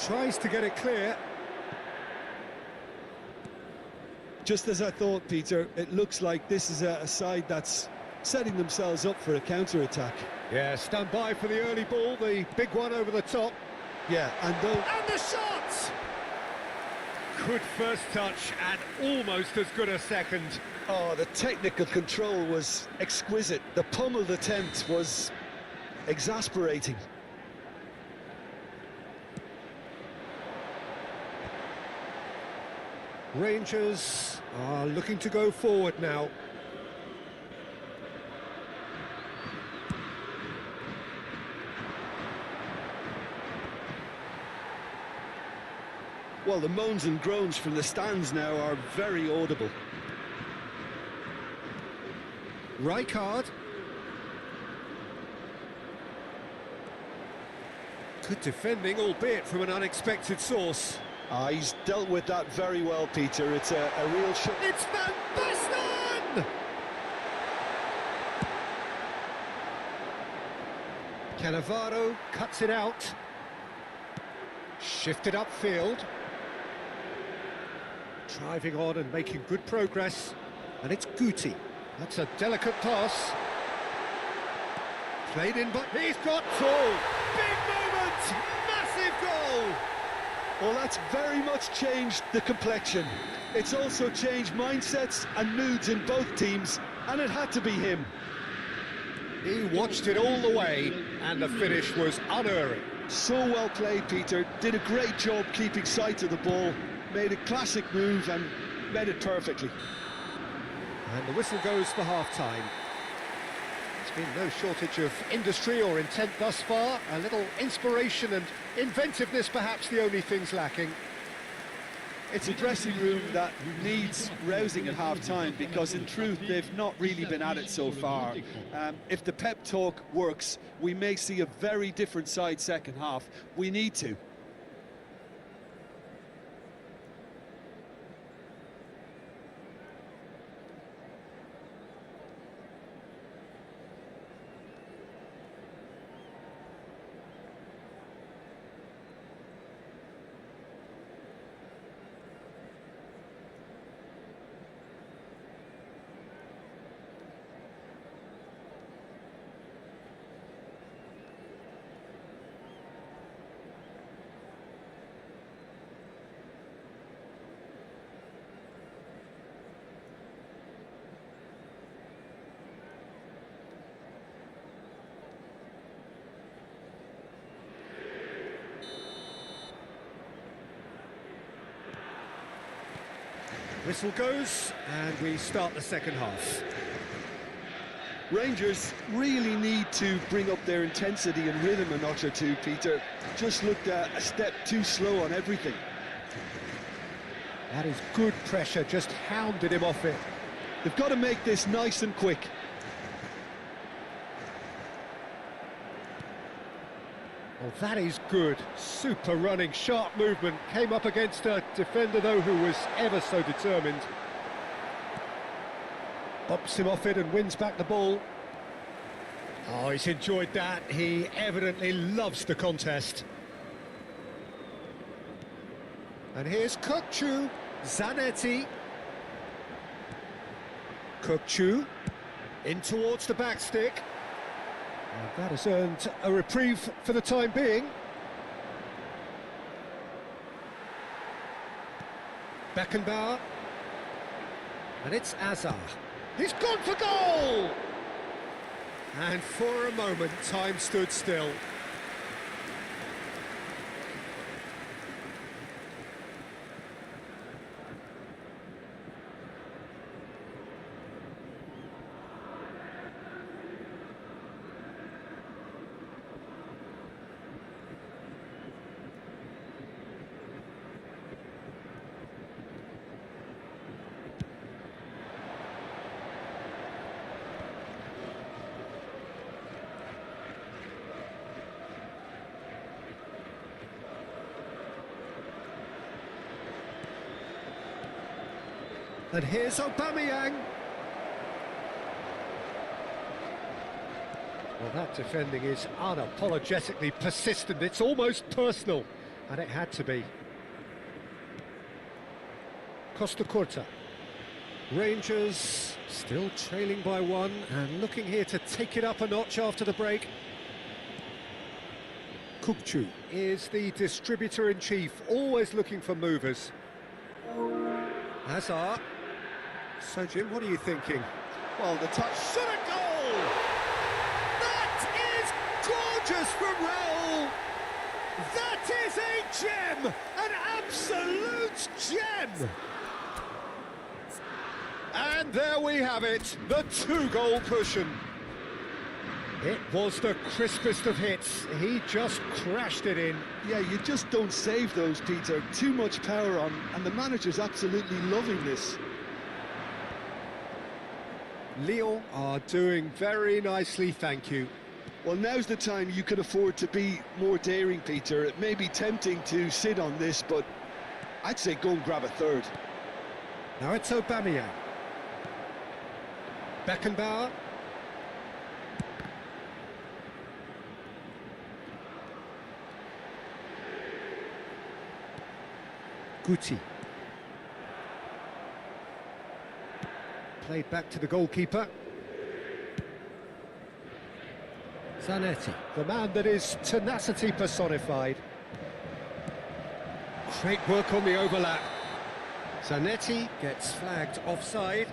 [SPEAKER 3] Tries to get it clear.
[SPEAKER 4] Just as I thought, Peter, it looks like this is a side that's setting themselves up for a counter-attack.
[SPEAKER 3] Yeah, stand by for the early ball, the big one over the top.
[SPEAKER 4] Yeah, and though...
[SPEAKER 3] And the shot! Good first touch and almost as good a second.
[SPEAKER 4] Oh, the technical control was exquisite. The pummeled attempt was exasperating.
[SPEAKER 3] Rangers are looking to go forward now.
[SPEAKER 4] Well, the moans and groans from the stands now are very audible.
[SPEAKER 3] Rijkaard. Good defending, albeit from an unexpected source.
[SPEAKER 4] He's dealt with that very well, Peter. It's a real shock.
[SPEAKER 3] It's Van Basten! Cannavaro cuts it out. Shifted upfield. Driving on and making good progress. And it's Guti. That's a delicate pass. Played in, but he's got two. Big moment! Massive goal!
[SPEAKER 4] Well, that's very much changed the complexion. It's also changed mindsets and moods in both teams, and it had to be him.
[SPEAKER 3] He watched it all the way, and the finish was unerring.
[SPEAKER 4] So well played, Peter. Did a great job keeping sight of the ball, made a classic move and made it perfectly.
[SPEAKER 3] And the whistle goes for half-time. There's been no shortage of industry or intent thus far. A little inspiration and inventiveness, perhaps the only things lacking.
[SPEAKER 4] It's a dressing room that needs rousing at half-time because, in truth, they've not really been at it so far. If the pep talk works, we may see a very different side second half. We need to.
[SPEAKER 3] Whistle goes, and we start the second half.
[SPEAKER 4] Rangers really need to bring up their intensity and rhythm a notch or two, Peter. Just looked a step too slow on everything.
[SPEAKER 3] That is good pressure, just hounded him off it.
[SPEAKER 4] They've got to make this nice and quick.
[SPEAKER 3] Well, that is good. Super running, sharp movement. Came up against a defender, though, who was ever so determined. Bops him off it and wins back the ball. Oh, he's enjoyed that. He evidently loves the contest. And here's Kökçü, Zanetti. Kökçü in towards the back stick. And that has earned a reprieve for the time being. Beckenbauer. And it's Azar. He's gone for goal! And for a moment, time stood still. And here's Aubameyang. Well, that defending is unapologetically persistent. It's almost personal. And it had to be. Costa Curta. Rangers still trailing by one and looking here to take it up a notch after the break. Kukçu is the distributor-in-chief, always looking for movers. Hazard. So, Jim, what are you thinking?
[SPEAKER 4] Well, the touch should have goal!
[SPEAKER 3] That is gorgeous from Raul! That is a gem! An absolute gem! And there we have it, the two-goal cushion. It was the crispest of hits. He just crashed it in.
[SPEAKER 4] Yeah, you just don't save those, Peter. Too much power on, and the manager's absolutely loving this.
[SPEAKER 3] Lyon are doing very nicely, thank you.
[SPEAKER 4] Well, now's the time you can afford to be more daring, Peter. It may be tempting to sit on this, but I'd say go and grab a third.
[SPEAKER 3] Now it's Aubameyang. Beckenbauer. Guti. Played back to the goalkeeper. Zanetti, the man that is tenacity personified. Great work on the overlap. Zanetti gets flagged offside.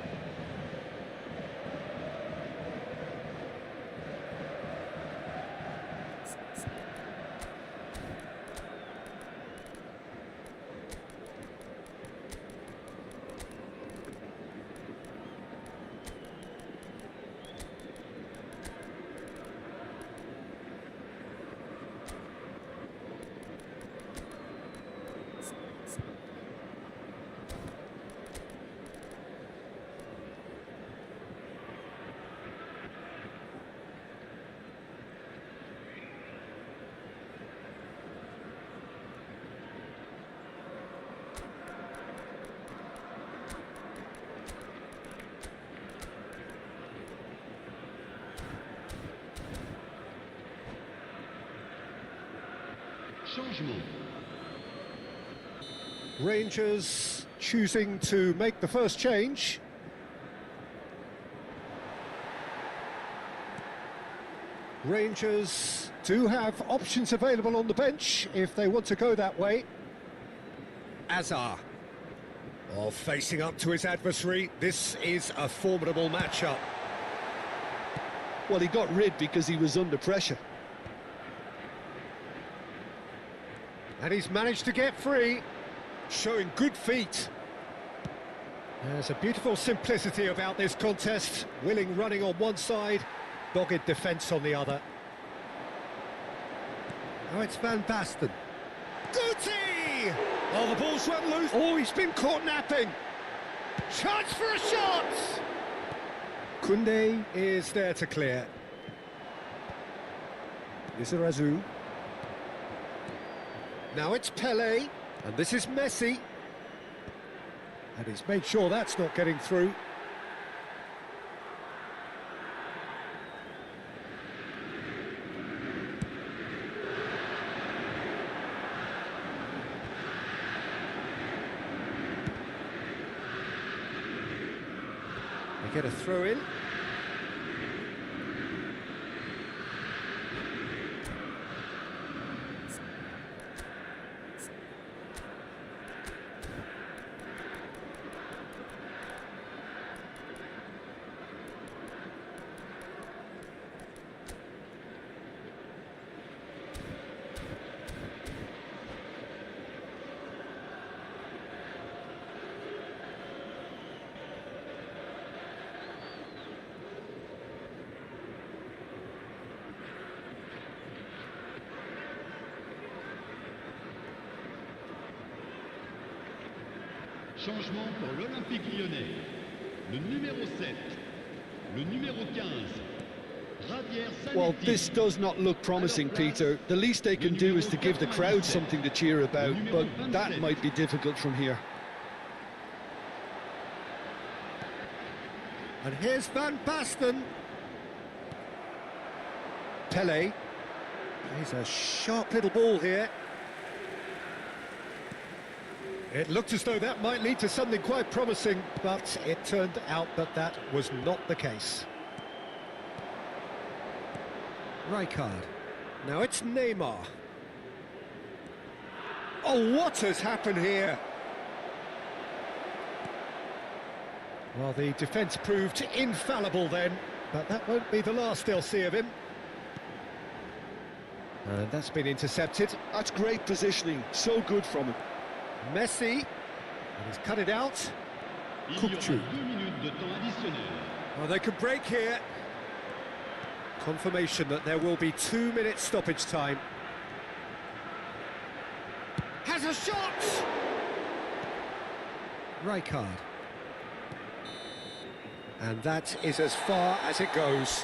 [SPEAKER 5] Changement.
[SPEAKER 3] Rangers choosing to make the first change. Rangers do have options available on the bench if they want to go that way. Azar. Oh, facing up to his adversary. This is a formidable matchup.
[SPEAKER 4] Well, he got rid because he was under pressure.
[SPEAKER 3] And he's managed to get free, showing good feet. There's a beautiful simplicity about this contest. Willing running on one side, dogged defence on the other. Now it's Van Basten. Guti! Oh, the ball's run loose. Oh, he's been caught napping. Chance for a shot! Koundé is there to clear. Lizarazu. Now it's Pelé, and this is Messi. And he's made sure that's not getting through. They get a throw in.
[SPEAKER 5] Changement pour l'Olympique lyonnais. Le numéro 7, le numéro 15.
[SPEAKER 4] Well, this does not look promising, Peter. The least they can do is to give the crowd something to cheer about, but that might be difficult from here.
[SPEAKER 3] And here's Van Basten. Pelé. Plays a sharp little ball here. It looked as though that might lead to something quite promising, but it turned out that that was not the case. Rijkaard. Now it's Neymar. Oh, what has happened here? Well, the defence proved infallible then, but that won't be the last they'll see of him. And that's been intercepted.
[SPEAKER 4] That's great positioning, so good from him.
[SPEAKER 3] Messi, and he's cut it out. Kupchu. Well, they could break here. Confirmation that there will be 2 minutes stoppage time. Has a shot! Rijkaard. And that is as far as it goes.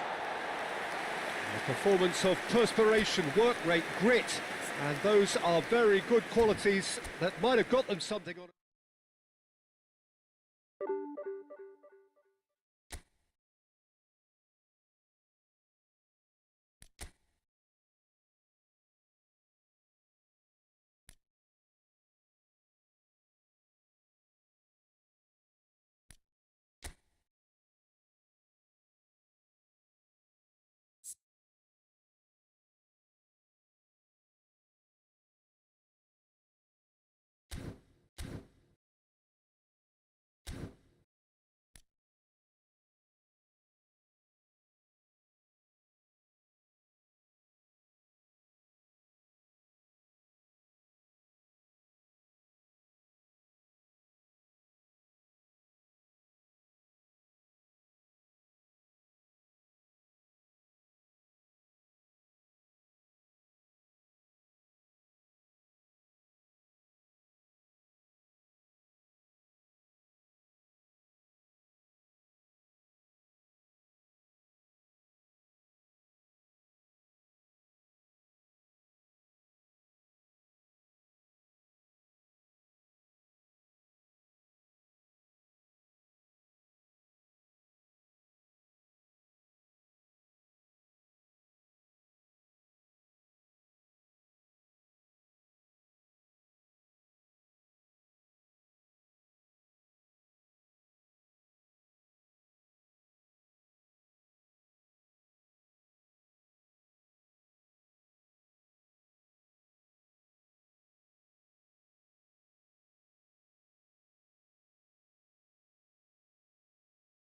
[SPEAKER 3] A performance of perspiration, work rate, grit, and those are very good qualities that might have got them something on.